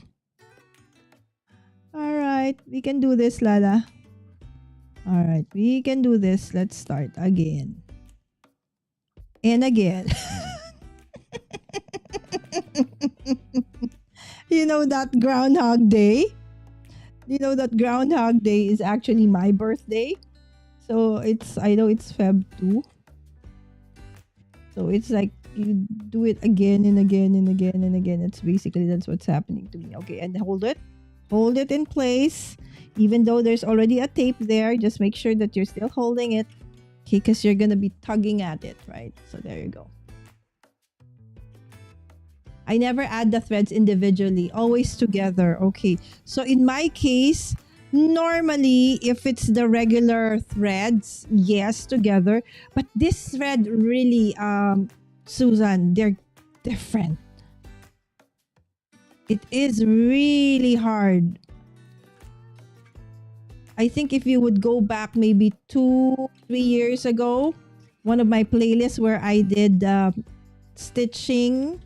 All right. We can do this, Lala. All right. We can do this. Let's start again. And again. You know that Groundhog Day? You know that Groundhog Day is actually my birthday. So I know it's Feb 2. So it's like you do it again and again and again and again. That's what's happening to me. Okay, and hold it. Hold it in place. Even though there's already a tape there, just make sure that you're still holding it. Okay, because you're going to be tugging at it, right? So there you go. I never add the threads individually, always together. Okay, so in my case, normally if it's the regular threads, yes, together. But this thread really, Susan, they're different. It is really hard. I think if you would go back maybe 2-3 years ago, one of my playlists where I did stitching,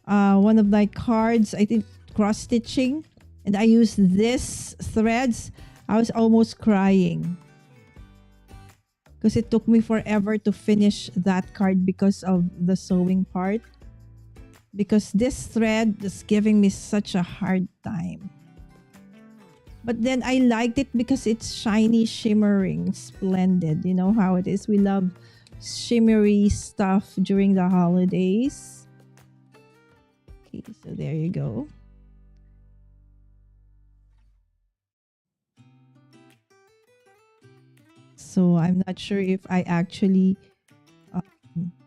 one of my cards, I think cross stitching, and I used this threads, I was almost crying because it took me forever to finish that card because of the sewing part, because this thread is giving me such a hard time. But then I liked it because it's shiny, shimmering, splendid. You know how it is. We love shimmery stuff during the holidays. Okay, so there you go. So I'm not sure if I actually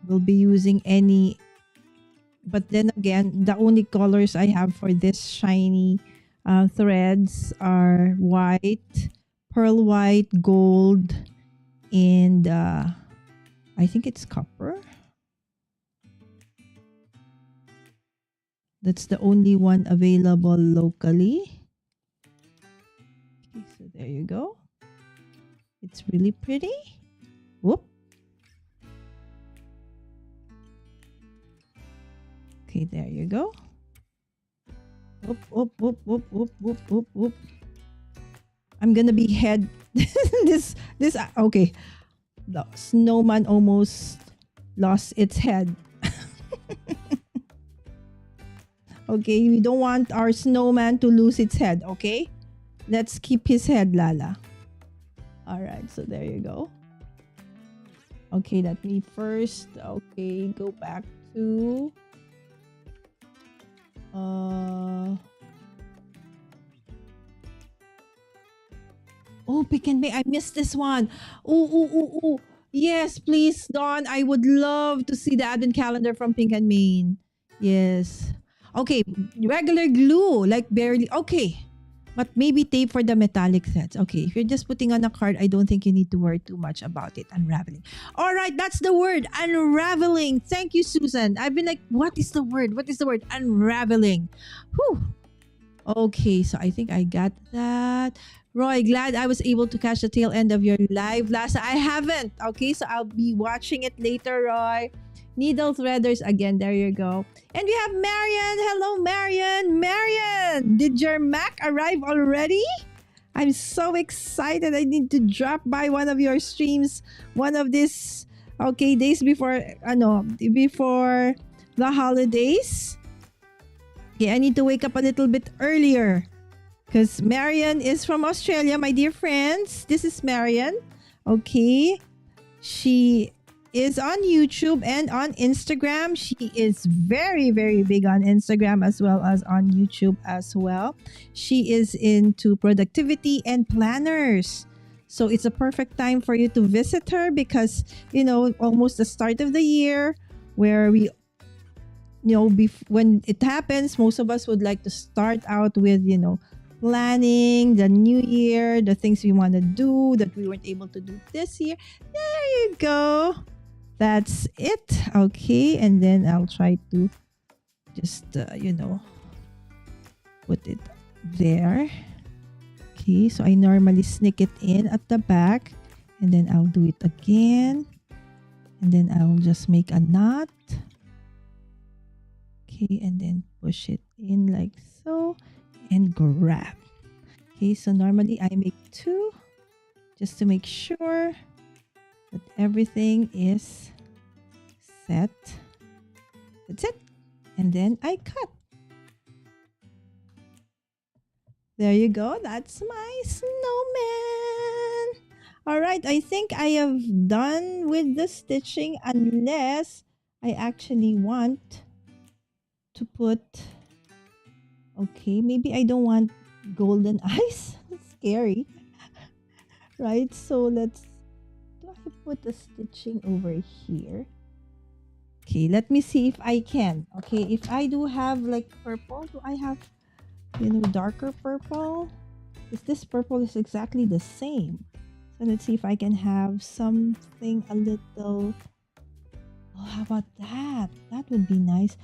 will be using any. But then again, the only colors I have for this shiny threads are white, pearl white, gold, and I think it's copper. That's the only one available locally. Okay, so there you go. It's really pretty. Whoop. Okay, there you go. Whoop, whoop, whoop, whoop, whoop, whoop, whoop, whoop. I'm gonna be head. Okay. The snowman almost lost its head. Okay, we don't want our snowman to lose its head, okay? Let's keep his head, Lala. All right, so there you go. Okay, let me first, okay, go back to... Oh, Pick and Pay. I missed this one. Oh. Yes, please, Dawn. I would love to see the Advent calendar from Pink and Maine. Yes. Okay, regular glue, like barely. Okay. But maybe tape for the metallic threads. Okay, if you're just putting on a card, I don't think you need to worry too much about it unraveling. All right, that's the word, unraveling. Thank you, Susan. I've been like, what is the word? What is the word? Unraveling. Whew. Okay, so I think I got that. Roy, glad I was able to catch the tail end of your live last. I haven't. Okay, so I'll be watching it later, Roy. Needle threaders again. There you go. And we have Marian. Hello, Marian. Marian, did your Mac arrive already? I'm so excited. I need to drop by one of your streams, one of these days before before the holidays. Okay, I need to wake up a little bit earlier because Marian is from Australia, my dear friends. This is Marian. Okay. She is on YouTube and on Instagram. She is very, very big on Instagram as well as on YouTube as well. She is into productivity and planners. So it's a perfect time for you to visit her because, almost the start of the year where we, when it happens, most of us would like to start out with, planning the new year, the things we want to do that we weren't able to do this year. There you go. That's it. Okay. And then I'll try to just, put it there. Okay. So I normally sneak it in at the back and then I'll do it again. And then I'll just make a knot. Okay. And then push it in like so and grab. Okay. So normally I make 2 just to make sure that everything is set. That's it. And then I cut. There you go. That's my snowman. All right. I think I have done with the stitching unless I actually want to put... Okay. Maybe I don't want golden eyes. That's scary. Right? So let's... Do I put the stitching over here? Okay, let me see if I can. Okay, if I do have like purple, do I have, darker purple? Because this purple is exactly the same. So let's see if I can have something a little... Oh, how about that? That would be nice.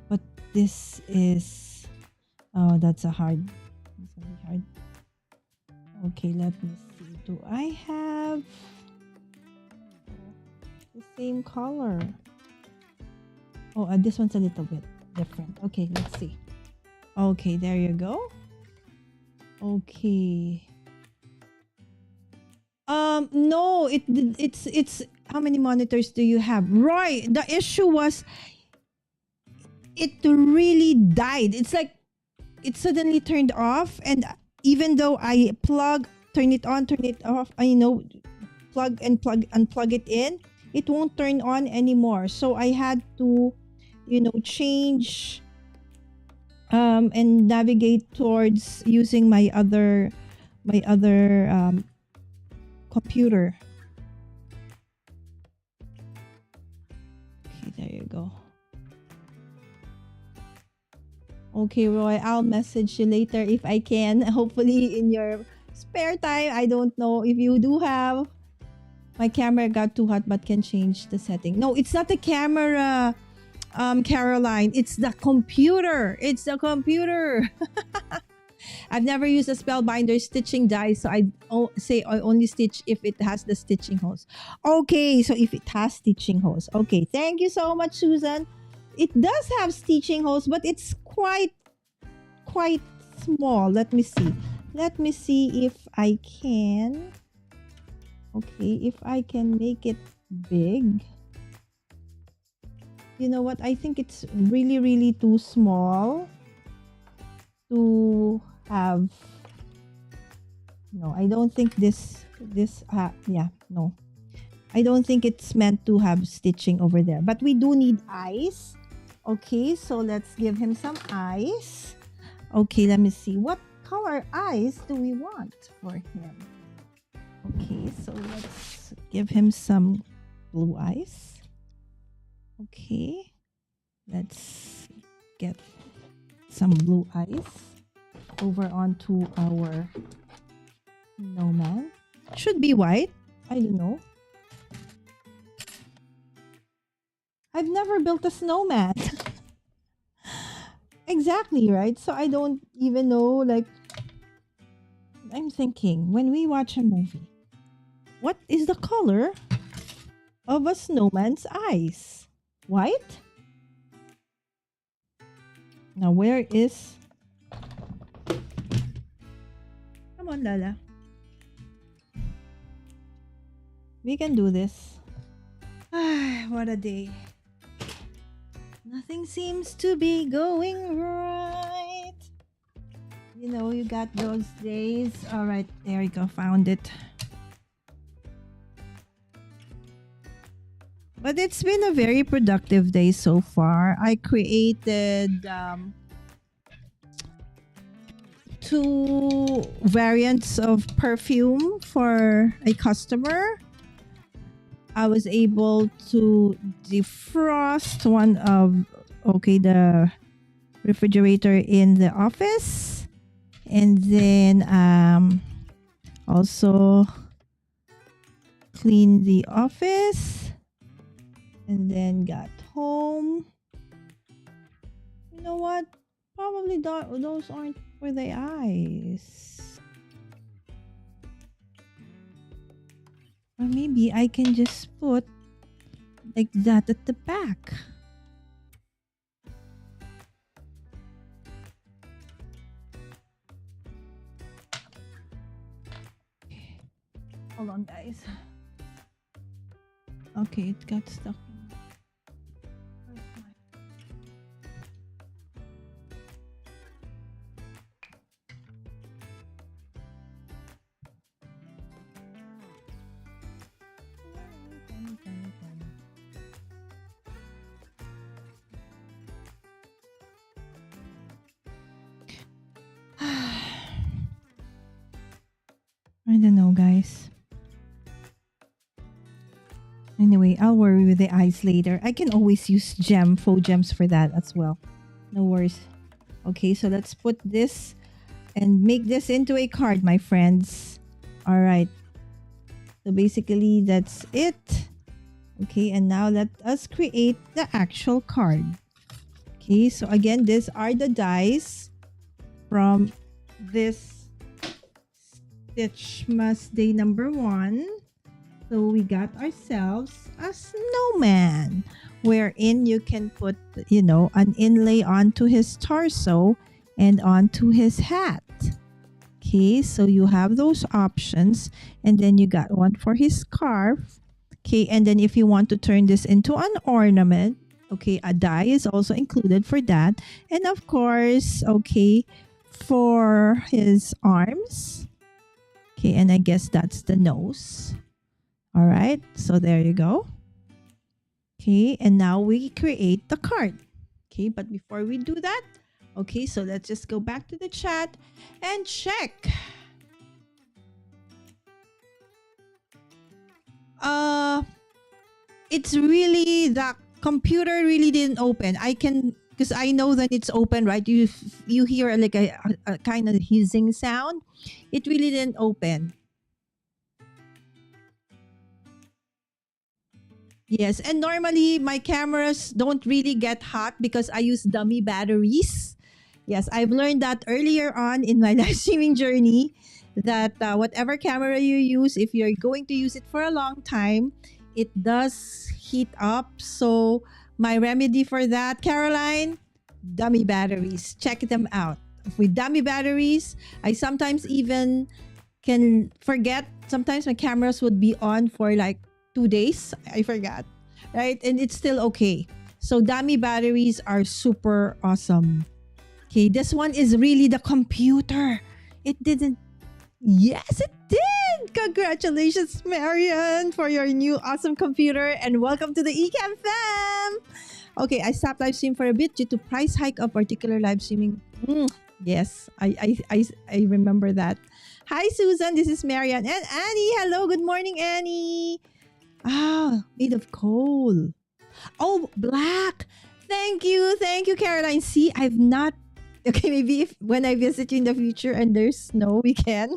But this is... Oh, that's a hard... It's gonna be hard. Okay, let me see. Do I have the same color? Oh, this one's a little bit different. Okay, let's see. Okay, there you go. Okay. No, it's how many monitors do you have? Roy, the issue was it really died. It's like it suddenly turned off, and even though I turn it on, turn it off, unplug it in, it won't turn on anymore. So I had to change and navigate towards using my other computer. Okay, there you go. Okay, Roy, I'll message you later if I can. Hopefully in your spare time. I don't know if you do have. My camera got too hot but can change the setting. No, it's not the camera, Caroline. It's the computer. It's the computer. I've never used a Spellbinder stitching die, so I say I only stitch if it has the stitching hose. Okay, so if it has stitching hose. Okay, thank you so much, Susan. It does have stitching hose, but it's quite small. Let me see. Let me see if I can. Okay, if I can make it big. You know what? I think it's really, really too small to have. No, I don't think no. I don't think it's meant to have stitching over there. But we do need eyes. Okay, so let's give him some eyes. Okay, let me see. What color eyes do we want for him? Okay, so let's give him some blue eyes. Okay, let's get some blue eyes over onto our snowman. Should be white. I don't know. I've never built a snowman. Exactly, right? So I don't even know, like, I'm thinking, when we watch a movie, what is the color of a snowman's eyes? White? Now, where is... Come on, Lala. We can do this. What a day. Nothing seems to be going right. You know, you got those days. All right, there you go. Found it. But it's been a very productive day so far. I created 2 variants of perfume for a customer. I was able to defrost one of the refrigerator in the office, and then also clean the office, and then got home. You know what? Probably those aren't for the eyes. Or maybe I can just put like that at the back. Hold on, guys. Okay, it got stuck. Where's my... I don't know, guys. Anyway, I'll worry with the eyes later. I can always use faux gems for that as well. No worries. Okay, so let's put this and make this into a card, my friends. All right. So basically, that's it. Okay, and now let us create the actual card. Okay, so again, these are the dies from this Stitchmas day number 1. So we got ourselves a snowman, wherein you can put, an inlay onto his torso and onto his hat. Okay, so you have those options, and then you got one for his scarf. Okay, and then if you want to turn this into an ornament, okay, a die is also included for that. And of course, okay, for his arms. Okay, and I guess that's the nose. All right, so there you go. Okay, and now we create the card. Okay, but before we do that, okay, so let's just go back to the chat and check. It's really, the computer really didn't open. Because I know that it's open, right? You hear like a kind of hissing sound. It really didn't open. Yes, and normally my cameras don't really get hot because I use dummy batteries. Yes, I've learned that earlier on in my live streaming journey, that whatever camera you use, if you're going to use it for a long time, it does heat up. So my remedy for that, Caroline, dummy batteries. Check them out. With dummy batteries, I sometimes even can forget. Sometimes my cameras would be on for like 2 days. I forgot, right? And it's still okay. So dummy batteries are super awesome. Okay, this one is really the computer. It didn't. Yes, it did. Congratulations, Marian, for your new awesome computer, and welcome to the Ecamm fam. Okay, I stopped live stream for a bit due to price hike of particular live streaming. Yes, I remember that. Hi, Susan. This is Marian and Annie. Hello, good morning, Annie. Made of coal. Oh, black. Thank you, Caroline. See, I've not Okay, maybe if when I visit you in the future and there's snow, we can.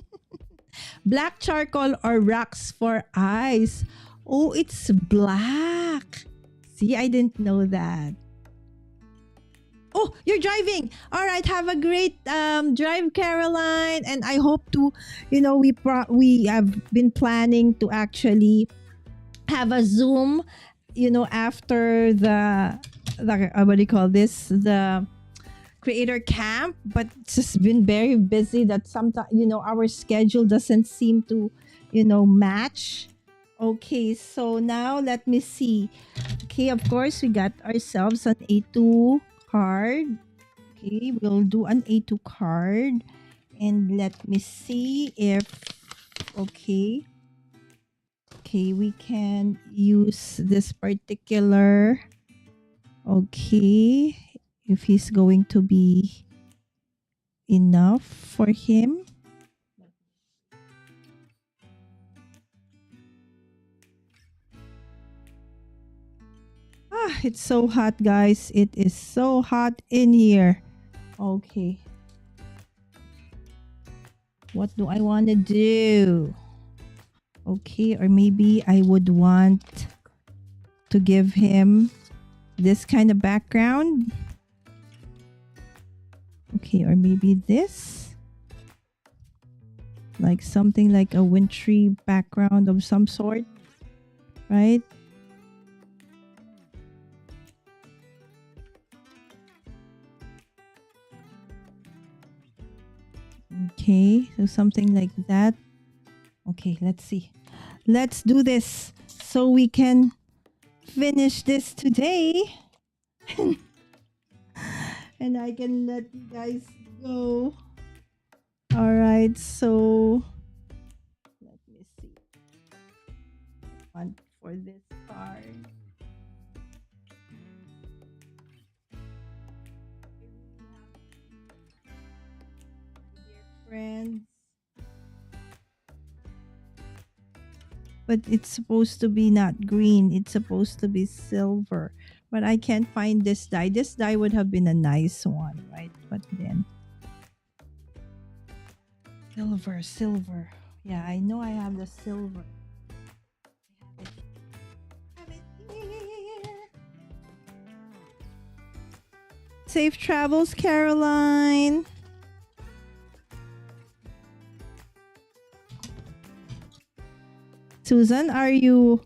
Black charcoal or wax for eyes. Oh, it's black. See, I didn't know that. Oh, you're driving. All right, have a great drive, Caroline. And I hope to, we have been planning to actually have a Zoom, after the what do you call this? The creator camp, but it's just been very busy that sometimes, our schedule doesn't seem to, match. Okay, so now let me see. Okay, of course, we got ourselves an A2 card. Okay, we'll do an A2 card. And let me see if, okay. Okay, we can use this particular, okay, if he's going to be enough for him. Ah, it's so hot, guys. It is so hot in here. Okay. What do I want to do? Okay, or maybe I would want to give him this kind of background. Okay, or maybe this. Like something like a wintry background of some sort, right? Okay, so something like that. Okay, let's see. Let's do this so we can finish this today. And I can let you guys go. All right, so let me see. One for this card. Dear friends. But it's supposed to be not green. It's supposed to be silver. But I can't find this die. This die would have been a nice one, right? But then silver. Yeah, I know I have the silver. I have it here. Safe travels, Caroline. Susan, are you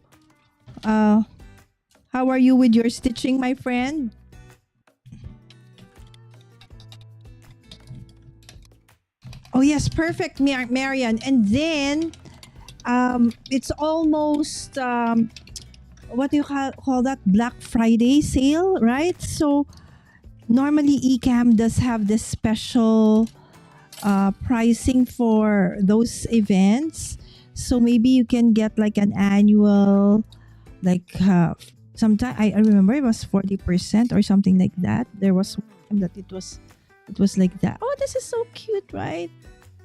how are you with your stitching, my friend? Oh yes, perfect, Marian. And then it's almost what do you call that, Black Friday sale, right? So normally eCam does have this special pricing for those events. So maybe you can get like an annual, like sometime I remember it was 40% or something like that. There was one that it was like that. Oh, this is so cute, right?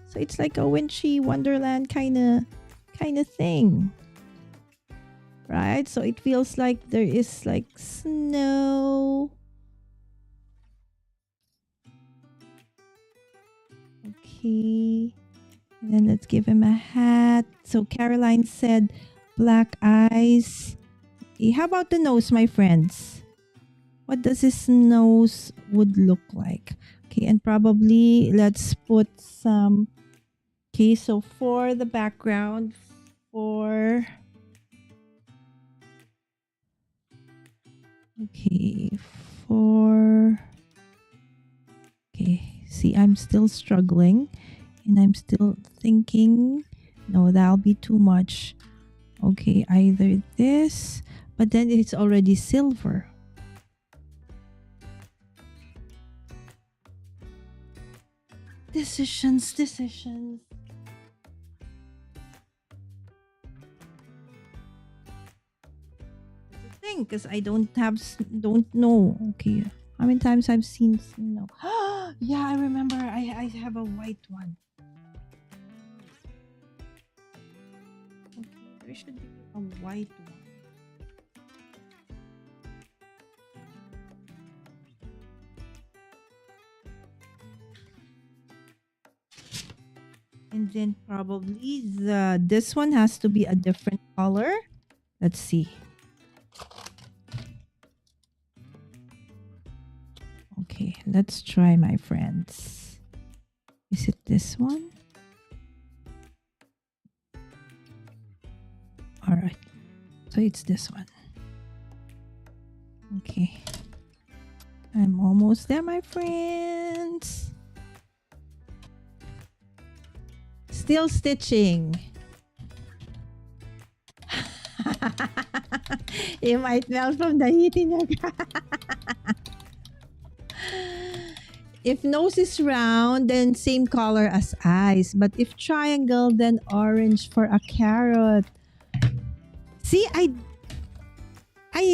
So it's like a wintry wonderland kind of thing, right? So it feels like there is like snow. Okay. And then let's give him a hat. So Caroline said black eyes. Okay, how about the nose, my friends? What does his nose would look like? Okay, and probably let's put some. Okay, so for the background, see, I'm still struggling and I'm still thinking, no, that'll be too much. Okay, either this, but then it's already silver. Decisions. Thing, because I don't know. Okay, how many times I've seen snow? Yeah, I remember. I have a white one. Okay, there should be a white one. And then probably this one has to be a different color. Let's see. Okay, let's try, my friends. Is it this one? All right. So it's this one. Okay. I'm almost there, my friends. Still stitching. You might melt from the heat in your If nose is round, then same color as eyes. But if triangle, then orange for a carrot. See, I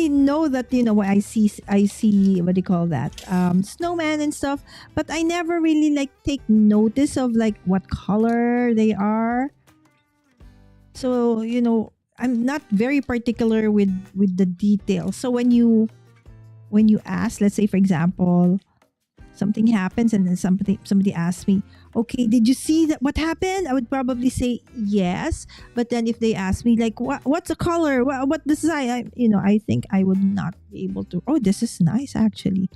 know that, you know, I see what do you call that, snowman and stuff, but I never really like take notice of like what color they are. So, you know, I'm not very particular with the details. So when you ask, let's say for example, something happens and then somebody asks me, okay, did you see that what happened? I would probably say yes. But then if they ask me like what's the color, what design, I think I would not be able to. Oh, this is nice actually.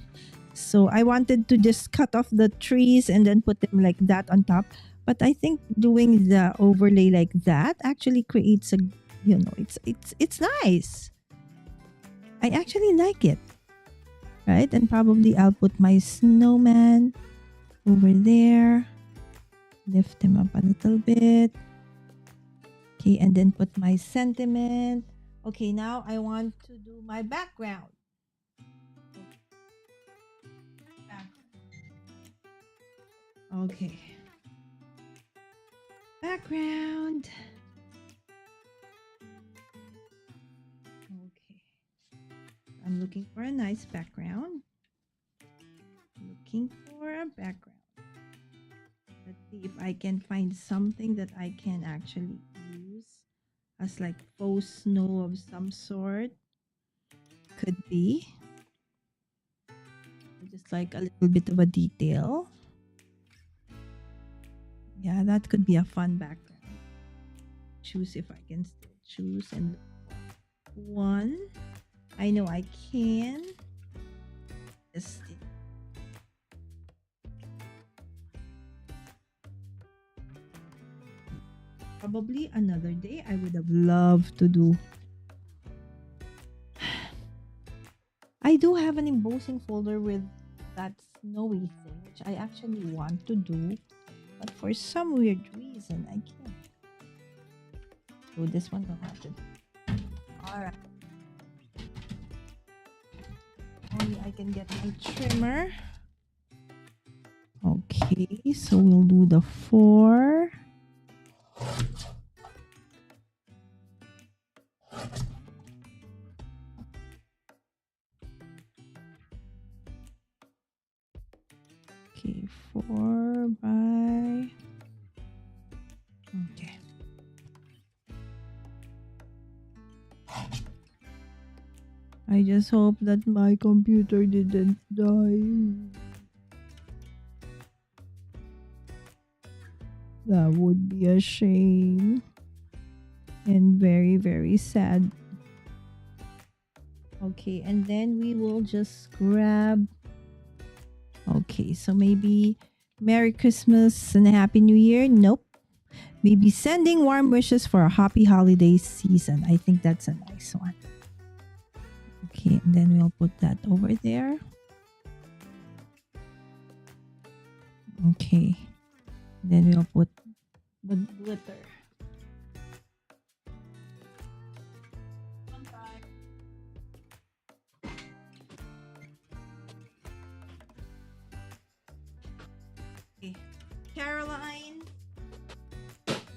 So I wanted to just cut off the trees and then put them like that on top. But I think doing the overlay like that actually creates a, it's nice. I actually like it. Right? And probably I'll put my snowman over there. Lift him up a little bit. Okay, and then put my sentiment. Okay, now I want to do my background. Okay. Background. Okay. I'm looking for a nice background. Looking for a background. Let's see if I can find something that I can actually use as like faux snow of some sort. Could be. Just like a little bit of a detail. Yeah, that could be a fun background. Choose if I can still choose and look for one. I know I can. Just probably another day I would have loved to do. I do have an embossing folder with that snowy thing, which I actually want to do, but for some weird reason I can't. So this one don't have to do. Alright. Only I can get my trimmer. Okay, so we'll do the 4. Okay, 4 by... Okay. I just hope that my computer didn't die. That would be a shame. And very, very sad. Okay, and then we will just grab... Okay, so maybe Merry Christmas and a Happy New Year. Nope. Maybe sending warm wishes for a happy holiday season. I think that's a nice one. Okay, and then we'll put that over there. Okay. Then we'll put the glitter. Okay. Caroline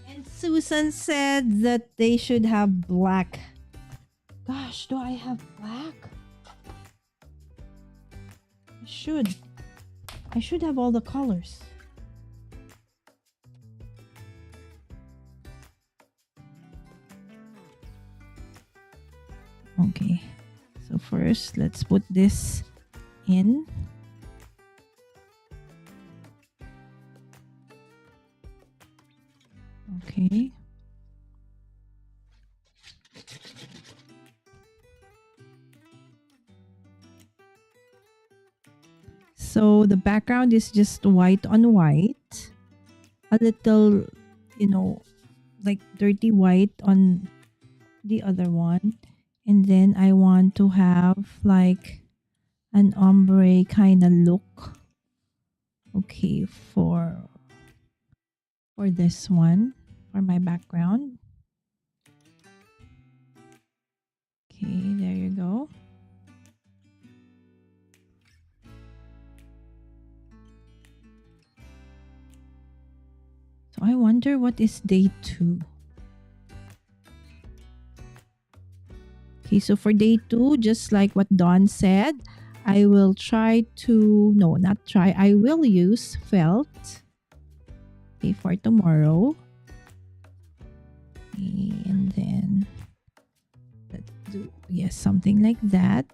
and Susan said that they should have black. Gosh, do I have black? I should have all the colors. Okay, so first let's put this in. Okay. So the background is just white on white. A little, like dirty white on the other one. And then I want to have like an ombre kind of look. Okay, for this one, for my background. Okay, there you go. So I wonder what is day 2. Okay, so for day 2, just like what Dawn said, I will try to, no, not try, I will use felt. Okay, for tomorrow. Okay, and then let's do, yes, something like that.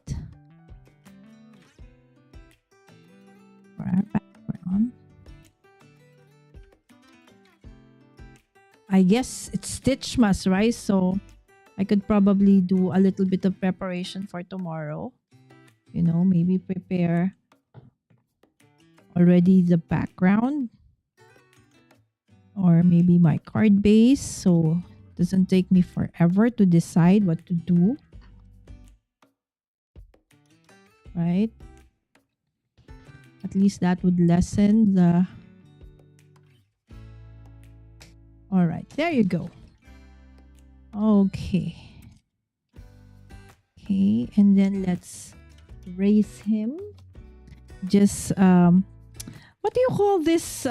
For our background. I guess it's Stitchmas, right? So I could probably do a little bit of preparation for tomorrow. Maybe prepare already the background or maybe my card base, so it doesn't take me forever to decide what to do. Right? At least that would lessen the... All right, there you go. Okay. Okay, and then let's raise him. Just what do you call this?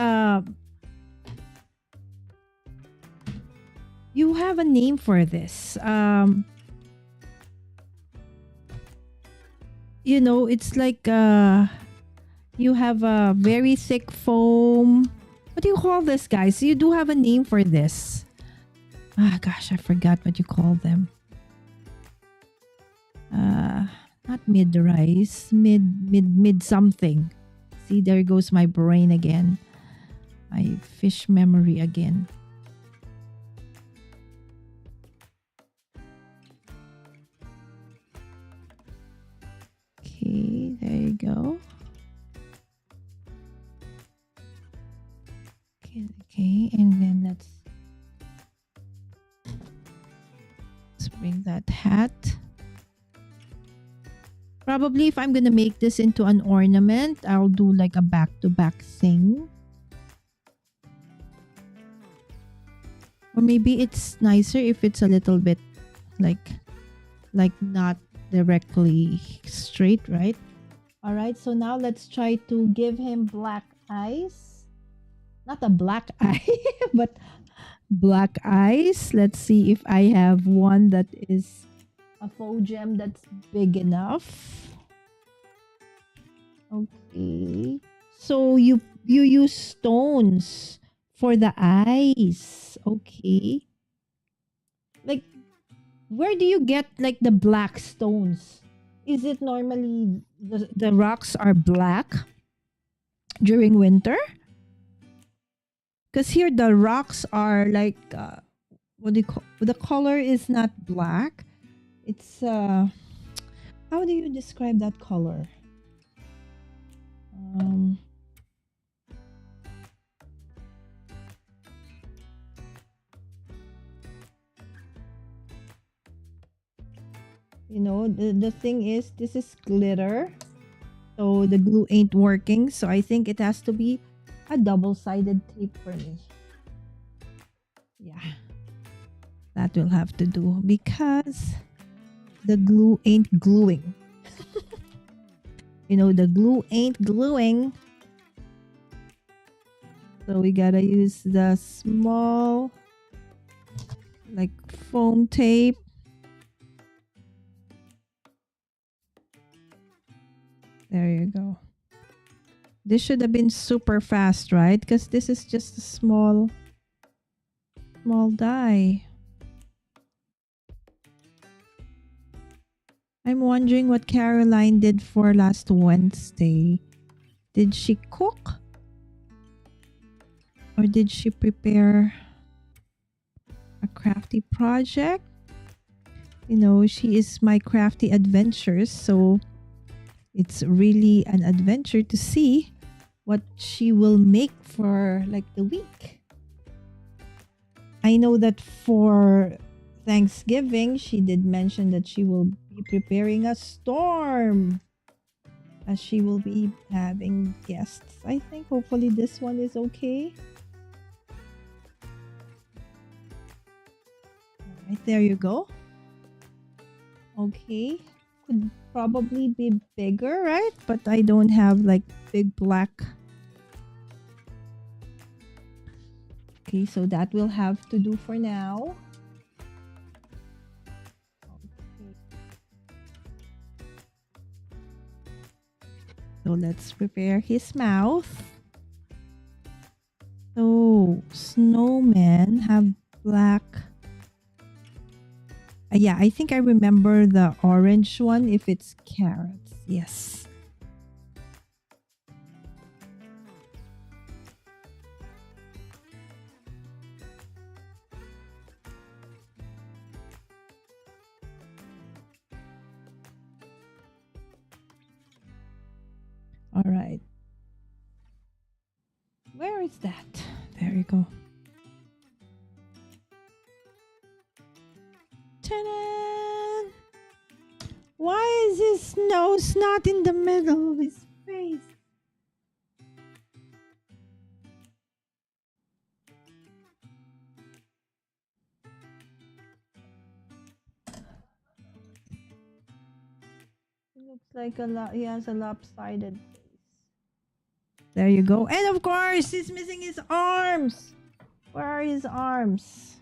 You have a name for this. It's like you have a very thick foam. What do you call this, guys? You do have a name for this. Gosh, I forgot what you call them. Not mid-rise, mid something. See, there goes my brain again. My fish memory again. Okay, there you go. Okay, and then let's bring that hat. Probably if I'm gonna make this into an ornament, I'll do like a back-to-back thing. Or maybe it's nicer if it's a little bit like not directly straight, right? All right, so now let's try to give him black eyes. Not a black eye, but black eyes. Let's see if I have one that is a faux gem that's big enough. Okay. So you use stones for the eyes. Okay. Like, where do you get like the black stones? Is it normally the rocks are black during winter? Because here the rocks are like, what do you call, the color is not black. It's, how do you describe that color? The thing is, this is glitter. So the glue ain't working. So I think it has to be a double-sided tape for me. Yeah. That will have to do because the glue ain't gluing. The glue ain't gluing. So we gotta use the small like foam tape. There you go. This should have been super fast, right? Because this is just a small die. I'm wondering what Caroline did for last Wednesday. Did she cook? Or did she prepare a crafty project. You know, she is my crafty adventures, so it's really an adventure to see what she will make for like the week. I know that for Thanksgiving, she did mention that she will be preparing a storm as she will be having guests. I think hopefully this one is okay. All right, there you go. Okay, could probably be bigger, right? But I don't have like big black. Okay, so that will have to do for now. Okay. So let's prepare his mouth. So snowmen have black. Yeah, I think I remember the orange one if it's carrots. Yes. All right. Where is that? There you go. Ta-da! Why is his nose not in the middle of his face? It looks like he has a lopsided face. There you go. And of course, he's missing his arms. Where are his arms?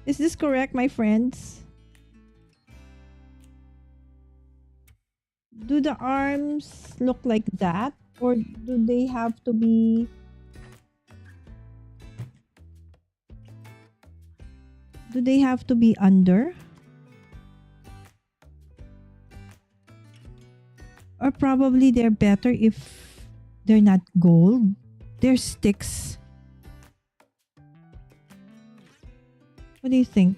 Is this correct, my friends? Do the arms look like that? Or do they have to be... Do they have to be under? Or probably they're better if they're not gold. They're sticks. What do you think?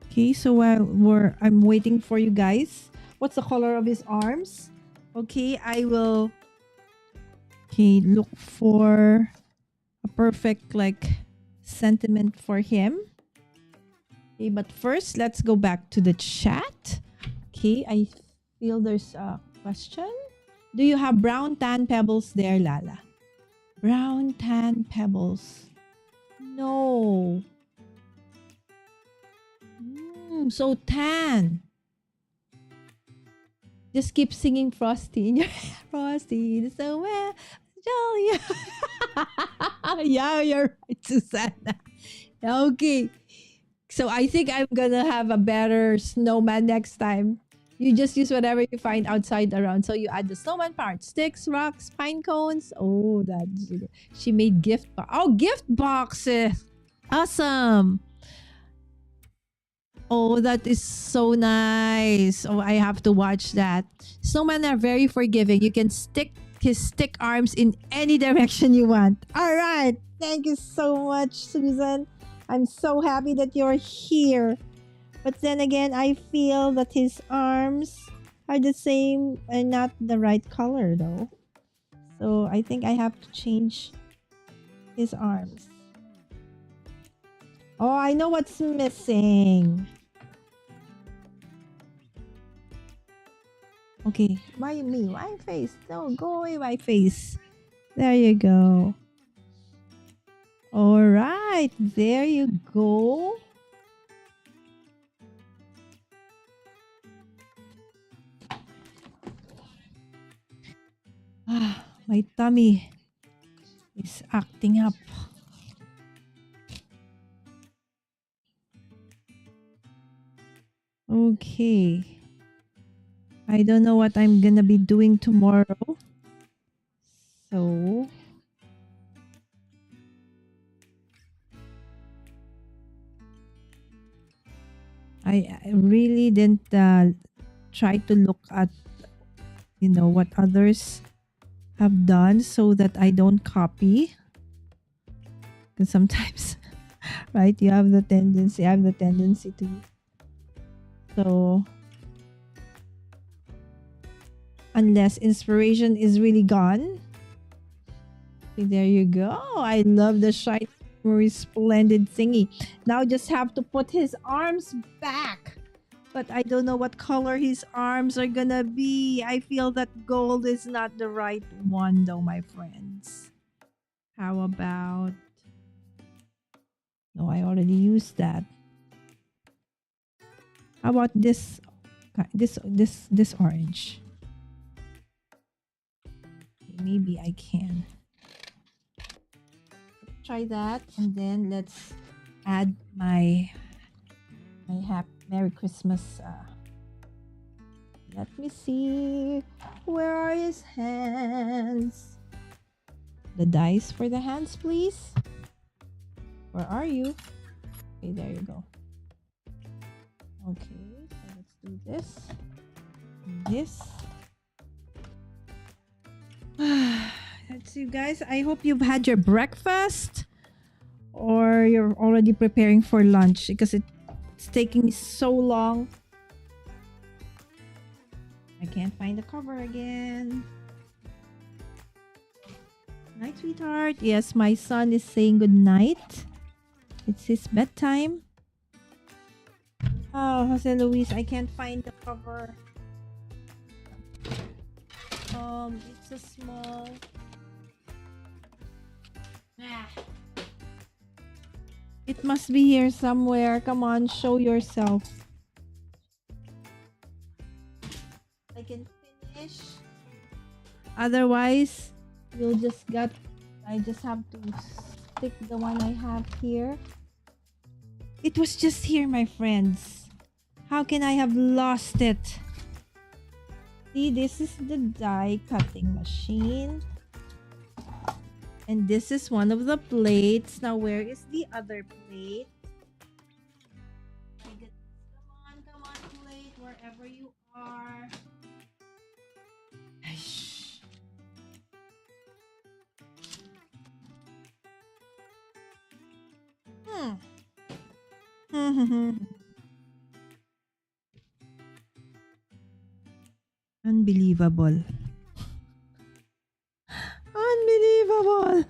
Okay, so while I'm waiting for you guys. What's the color of his arms? Okay, I will look for a perfect like sentiment for him. Okay, but first let's go back to the chat. Okay, I feel there's a question. Do you have brown tan pebbles there, Lala? Brown tan pebbles. No. So tan. Just keep singing Frosty in your head. Frosty the snowman, jolly. Yeah, you're right, Susanna. Okay. So I think I'm gonna have a better snowman next time. You just use whatever you find outside around. So you add the snowman part, sticks, rocks, pine cones. Oh, that's good. She made gift boxes. Awesome. Oh, that is so nice. Oh, I have to watch that. Snowmen are very forgiving. You can stick his stick arms in any direction you want. All right. Thank you so much, Susan. I'm so happy that you're here. But then again, I feel that his arms are the same and not the right color though. So I think I have to change his arms. Oh, I know what's missing. Okay, why me? My face. No, go away, my face. There you go. All right, there you go. My tummy is acting up. Okay. I don't know what I'm gonna be doing tomorrow. So I really didn't try to look at what others have done so that I don't copy. Because sometimes, right, you have the tendency, I have the tendency to. So, unless inspiration is really gone. Okay, there you go. I love the shiny, splendid thingy. Now just have to put his arms back. But I don't know what color his arms are gonna be. I feel that gold is not the right one though, my friends. How about... No, I already used that. How about this orange? Maybe I can. Try that, and then let's add my Merry Christmas. Let me see. Where are his hands? The dice for the hands, please. Where are you? Okay, there you go. Okay, so let's do this. This. That's you guys. I hope you've had your breakfast or you're already preparing for lunch because it's taking me so long. I can't find the cover again. Night, sweetheart. Yes, my son is saying good night. It's his bedtime. Oh, Jose Luis, I can't find the cover. It's a small... It must be here somewhere. Come on, show yourself. I can finish. Otherwise, I just have to stick the one I have here. It was just here, my friends. How can I have lost it? See, this is the die cutting machine. And this is one of the plates. Now, where is the other plate? Come on, plate, wherever you are. Unbelievable. Unbelievable.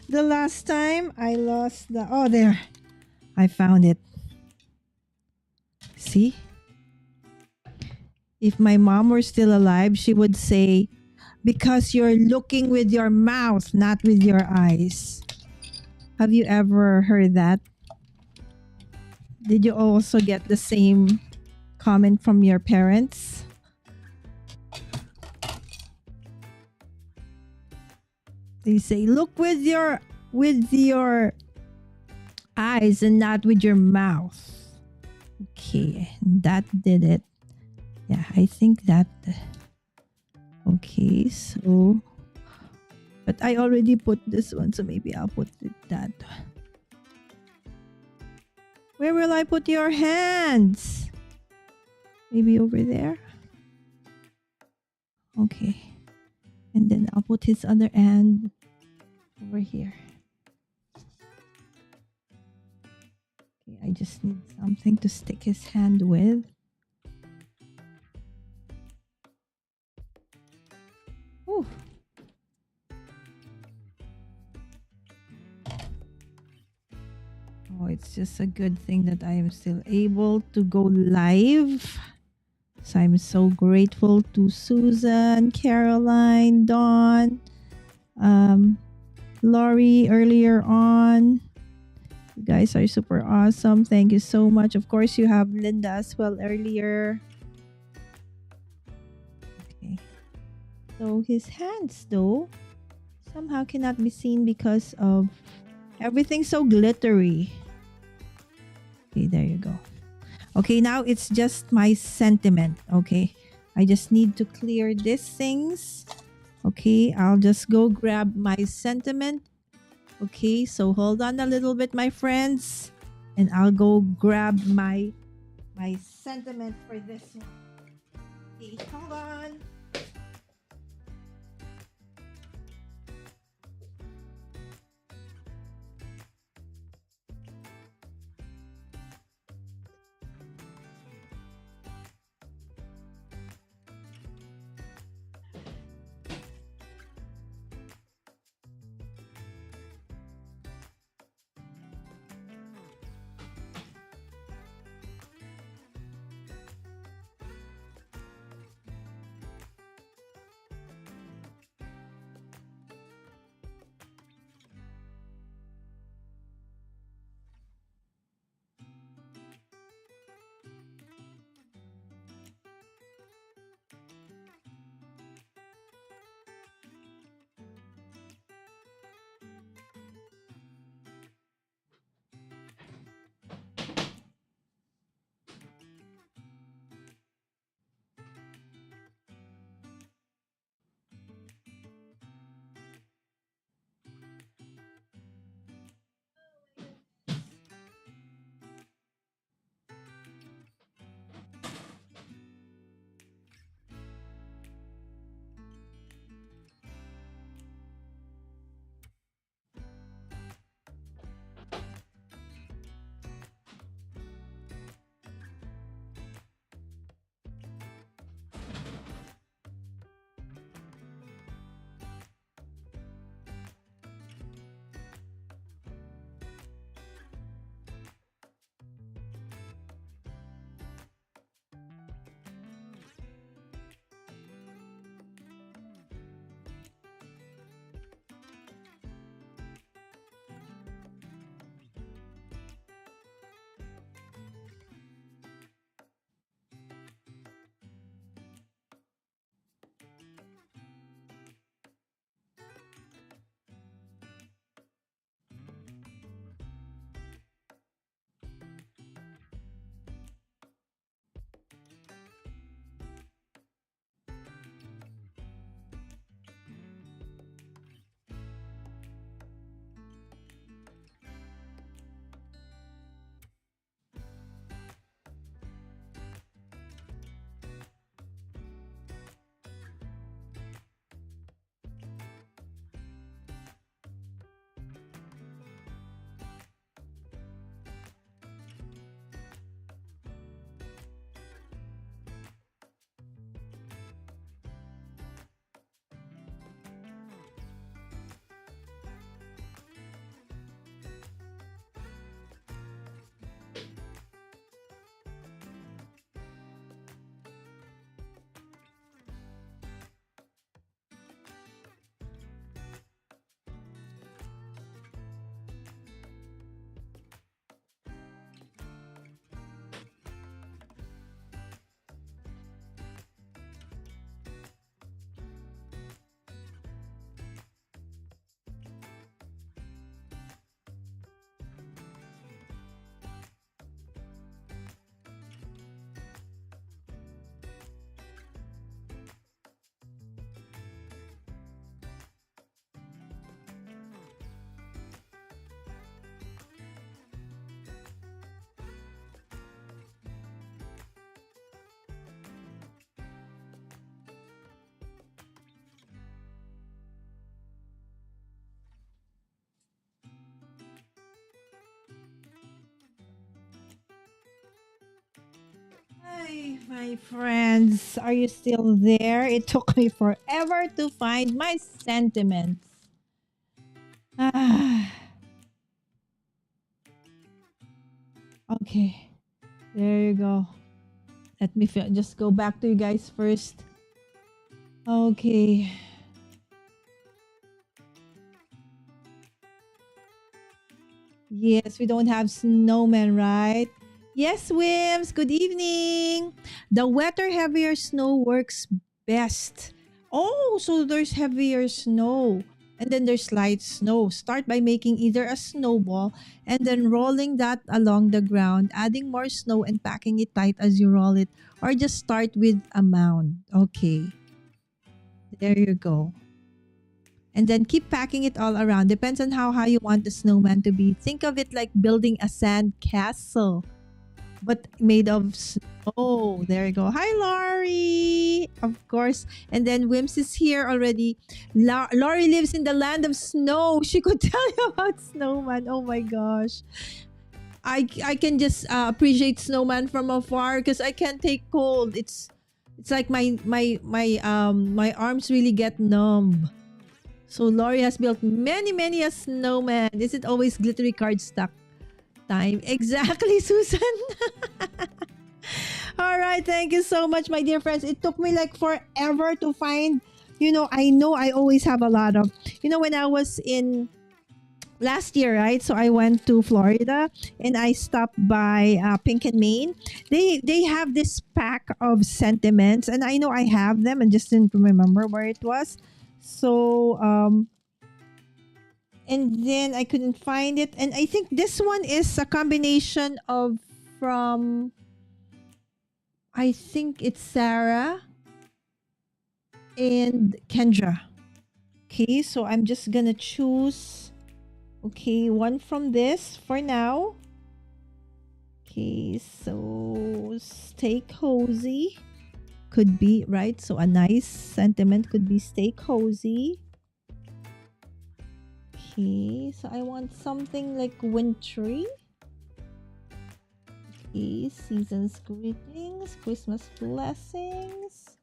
The last time I lost the... Oh, there. I found it. See? If my mom were still alive, she would say, because you're looking with your mouth, not with your eyes. Have you ever heard that? Did you also get the same comment from your parents? They say, look with your eyes and not with your mouth. Okay, that did it. Yeah, I think that. Okay, so, but I already put this one, so maybe I'll put that. Where will I put your hands? Maybe over there. Okay, and then I'll put his other hand over here. Okay, I just need something to stick his hand with. Ooh. Oh, it's just a good thing that I am still able to go live. So I'm so grateful to Susan, Caroline, Dawn, Lori earlier on. You guys are super awesome. Thank you so much. Of course, you have Linda as well earlier. Okay. So his hands, though, somehow cannot be seen because of everything so glittery. Okay, there you go. Okay, now it's just my sentiment. Okay, I just need to clear these things. Okay, I'll just go grab my sentiment. Okay, so hold on a little bit, my friends, and I'll go grab my sentiment for this one. Okay, hold on. My friends, are you still there? It took me forever to find my sentiments. Ah, okay, there you go. Let me just go back to you guys first. Okay. Yes, we don't have snowmen, right? Yes, Wims. Good evening. The wetter, heavier snow works best. Oh, so there's heavier snow. And then there's light snow. Start by making either a snowball and then rolling that along the ground, adding more snow and packing it tight as you roll it. Or just start with a mound. Okay. There you go. And then keep packing it all around. Depends on how high you want the snowman to be. Think of it like building a sand castle, but made of snow. There you go. Hi, Laurie. Of course. And then Wims is here already. Laurie lives in the land of snow. She could tell you about snowman. Oh my gosh. I can just appreciate snowman from afar because I can't take cold. It's like my arms really get numb. So Laurie has built many a snowman. Is it always glittery card stock time? Exactly, Susan. All right, thank you so much, my dear friends. It took me like forever to find. I know I always have a lot of. When I was in last year, right? So I went to Florida and I stopped by Pink and Main. They have this pack of sentiments, and I know I have them, and just didn't remember where it was. So and then I couldn't find it, and I think this one is a combination of from. I think it's Sarah and Kendra. Okay, so I'm just gonna choose. Okay, one from this for now. Okay, so stay cozy could be, right? So a nice sentiment could be stay cozy. Okay, so I want something like wintry. Okay, season's greetings, Christmas blessings.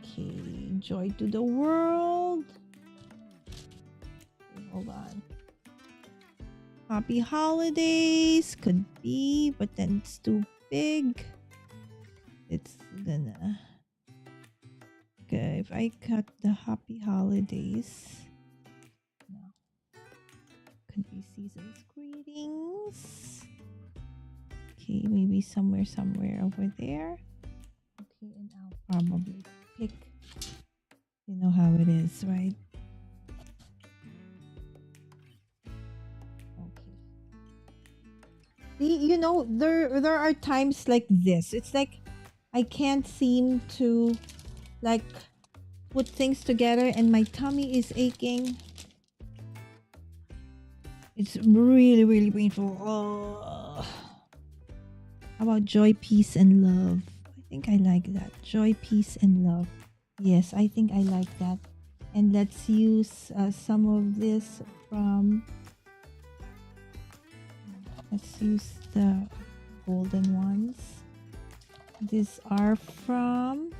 Okay, joy to the world. Okay, hold on. Happy holidays could be, but then it's too big. It's gonna. Okay, if I cut the happy holidays. No. Could be season's greetings. Okay, maybe somewhere over there. Okay, and I'll probably pick. You know how it is, right? There are times like this. It's like I can't seem to like put things together and my tummy is aching. It's really painful. Oh. How about joy, peace, and love? I think I like that. Joy, peace, and love. Yes, I think I like that. And let's use some of this from. Let's use the golden ones. These are from.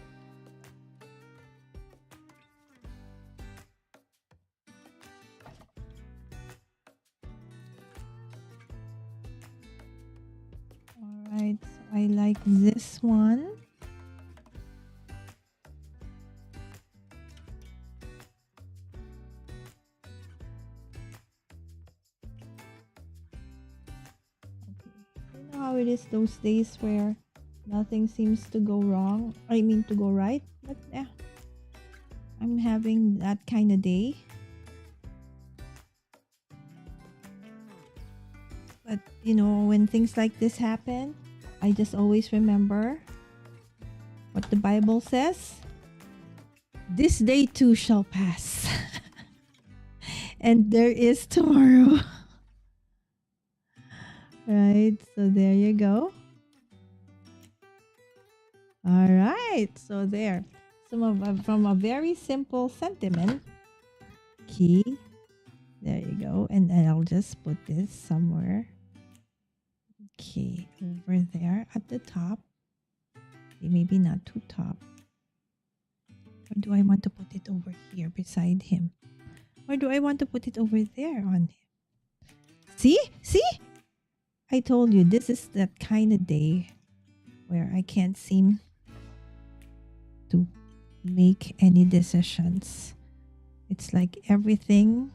Alright, so I like this one. How it is those days where nothing seems to go wrong. I mean to go right. But yeah, I'm having that kind of day. But when things like this happen, I just always remember what the Bible says. This day too shall pass. And there is tomorrow. Right, so there you go. All right, so there. From a very simple sentiment. Key. There you go. And I'll just put this somewhere. Okay, over there at the top. Okay, maybe not too top. Or do I want to put it over here beside him? Or do I want to put it over there on him? See? See? I told you, this is that kind of day where I can't seem to make any decisions. It's like everything.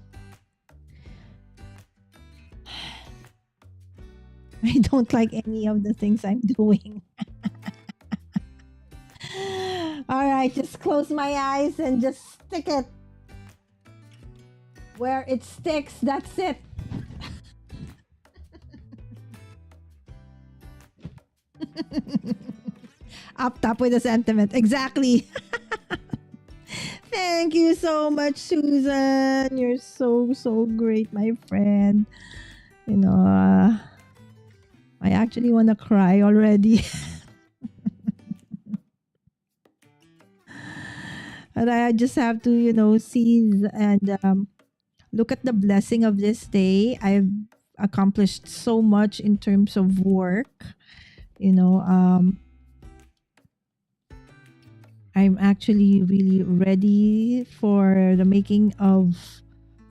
I don't like any of the things I'm doing. All right, just close my eyes and just stick it where it sticks. That's it. Up top with a sentiment. Exactly. Thank you so much, Susan. You're so great, my friend. You know, I actually want to cry already. And I just have to, seize and look at the blessing of this day. I've accomplished so much in terms of work. I'm actually really ready for the making of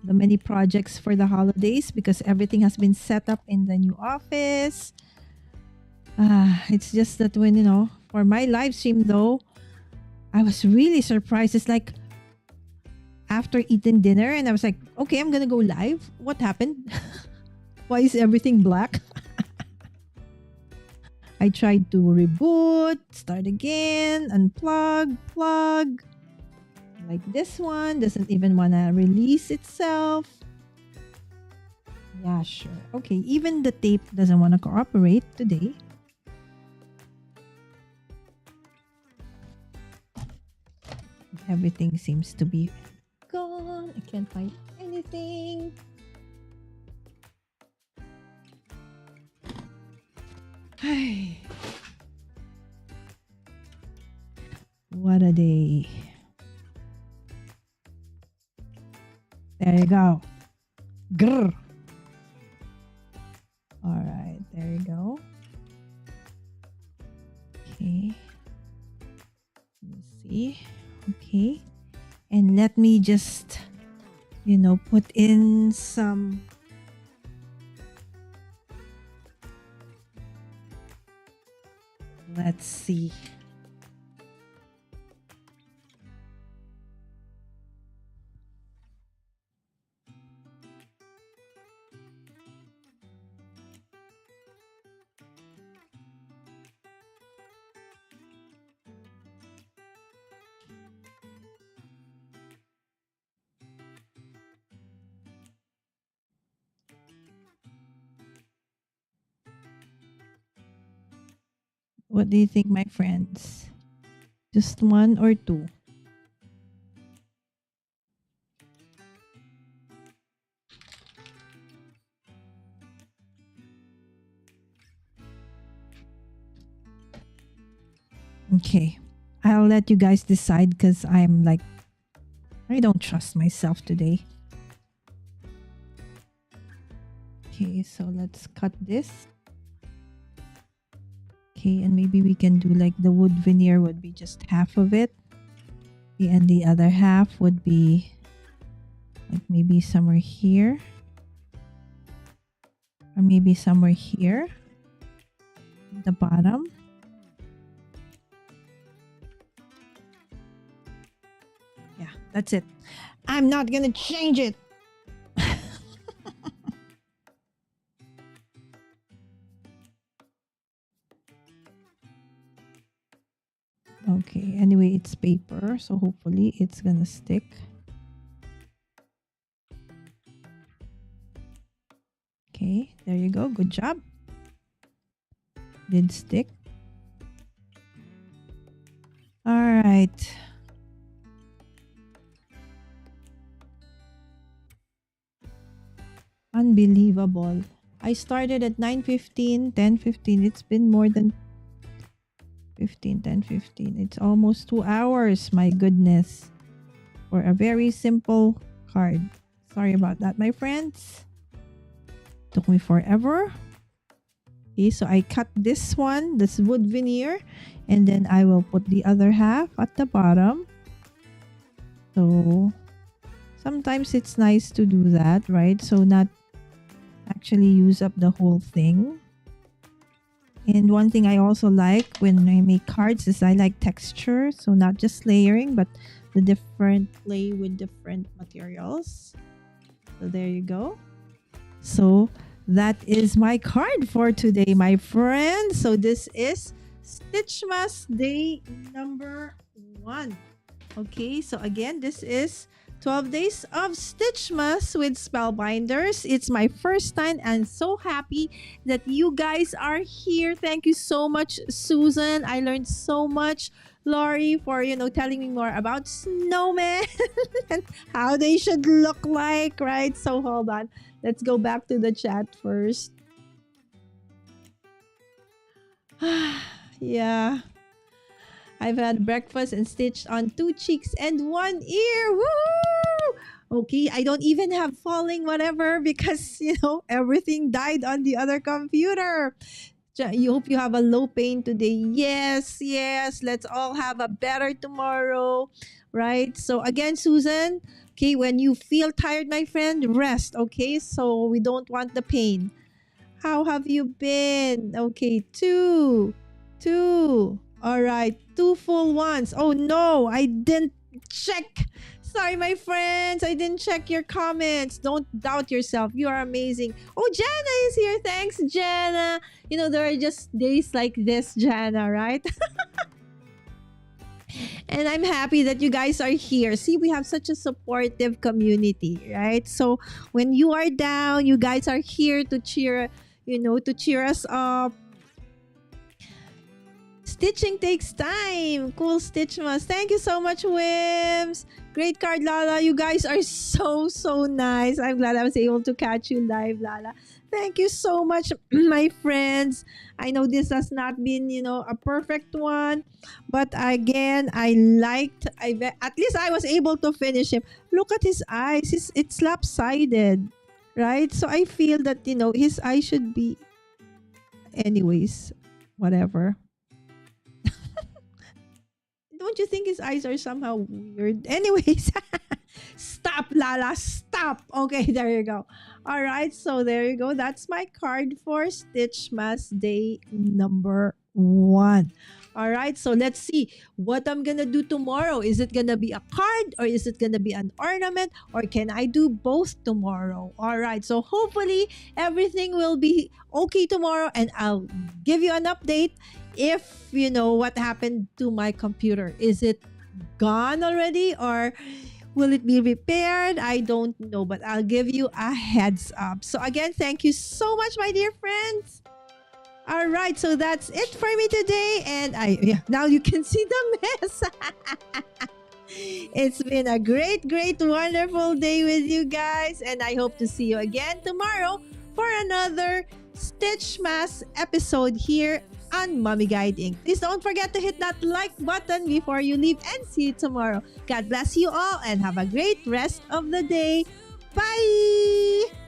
the many projects for the holidays because everything has been set up in the new office. It's just that when, for my live stream though, I was really surprised. It's like after eating dinner and I was like, okay, I'm going to go live. What happened? Why is everything black? I tried to reboot, start again, unplug, plug. Like this one doesn't even want to release itself. Yeah, sure. Okay, even the tape doesn't want to cooperate today. Everything seems to be gone. I can't find anything. What a day. There you go. Grr. All right, there you go. Okay. Let's see. Okay. And let me just, put in some let's see. What do you think, my friends? Just one or two? Okay. I'll let you guys decide because I'm like, I don't trust myself today. Okay, so let's cut this. Okay, and maybe we can do like the wood veneer would be just half of it. Okay, and the other half would be like maybe somewhere here. Or maybe somewhere here. The bottom. Yeah, that's it. I'm not gonna change it. Okay, anyway, it's paper, so hopefully it's gonna stick. Okay, there you go. Good job. Did stick. All right. Unbelievable. I started at 9:15, 10:15. It's been more than 10:15. It's almost 2 hours. My goodness. For a very simple card. Sorry about that, my friends. Took me forever. Okay, so I cut this one, this wood veneer, and then I will put the other half at the bottom. So sometimes it's nice to do that, right? So not actually use up the whole thing. And one thing I also like when I make cards is I like texture. So not just layering, but the different play with different materials. So there you go. So that is my card for today, my friends. So this is Stitchmas Day number 1. Okay, so again, this is 12 Days of Stitchmas with Spellbinders. It's my first time and so happy that you guys are here. Thank you so much, Susan. I learned so much. Lori, for telling me more about snowmen and how they should look like, right? So hold on. Let's go back to the chat first. Yeah. I've had breakfast and stitched on 2 cheeks and 1 ear. Woo! Okay, I don't even have falling whatever because, everything died on the other computer. You hope you have a low pain today. Yes, yes. Let's all have a better tomorrow, right? So again, Susan, okay, when you feel tired, my friend, rest, okay? So we don't want the pain. How have you been? Okay, 2. All right, 2 full ones. Oh no, I didn't check. Sorry, my friends. I didn't check your comments. Don't doubt yourself. You are amazing. Oh, Jana is here. Thanks, Jana. There are just days like this, Jana, right? And I'm happy that you guys are here. See, we have such a supportive community, right? So when you are down, you guys are here to cheer, to cheer us up. Stitching takes time. Cool, Stitchmas. Thank you so much, Wims. Great card, Lala. You guys are so nice. I'm glad I was able to catch you live, Lala. Thank you so much, my friends. I know this has not been, a perfect one. But again, at least I was able to finish him. Look at his eyes. It's lopsided, right? So I feel that, his eyes should be... Anyways, whatever. Don't you think his eyes are somehow weird? Anyways, stop, Lala, stop. Okay, there you go. All right, so there you go. That's my card for Stitchmas Day number 1. All right, so let's see what I'm gonna do tomorrow. Is it gonna be a card or is it gonna be an ornament, or can I do both tomorrow? All right, so hopefully everything will be okay tomorrow, and I'll give you an update if what happened to my computer. Is it gone already or will it be repaired? I don't know, but I'll give you a heads up. So again, thank you so much, my dear friends. All right, so that's it for me today, and now you can see the mess. It's been a great, wonderful day with you guys, and I hope to see you again tomorrow for another Stitchmas episode here on Mommy Guide Inc. Please don't forget to hit that like button before you leave, and see you tomorrow. God bless you all and have a great rest of the day. Bye!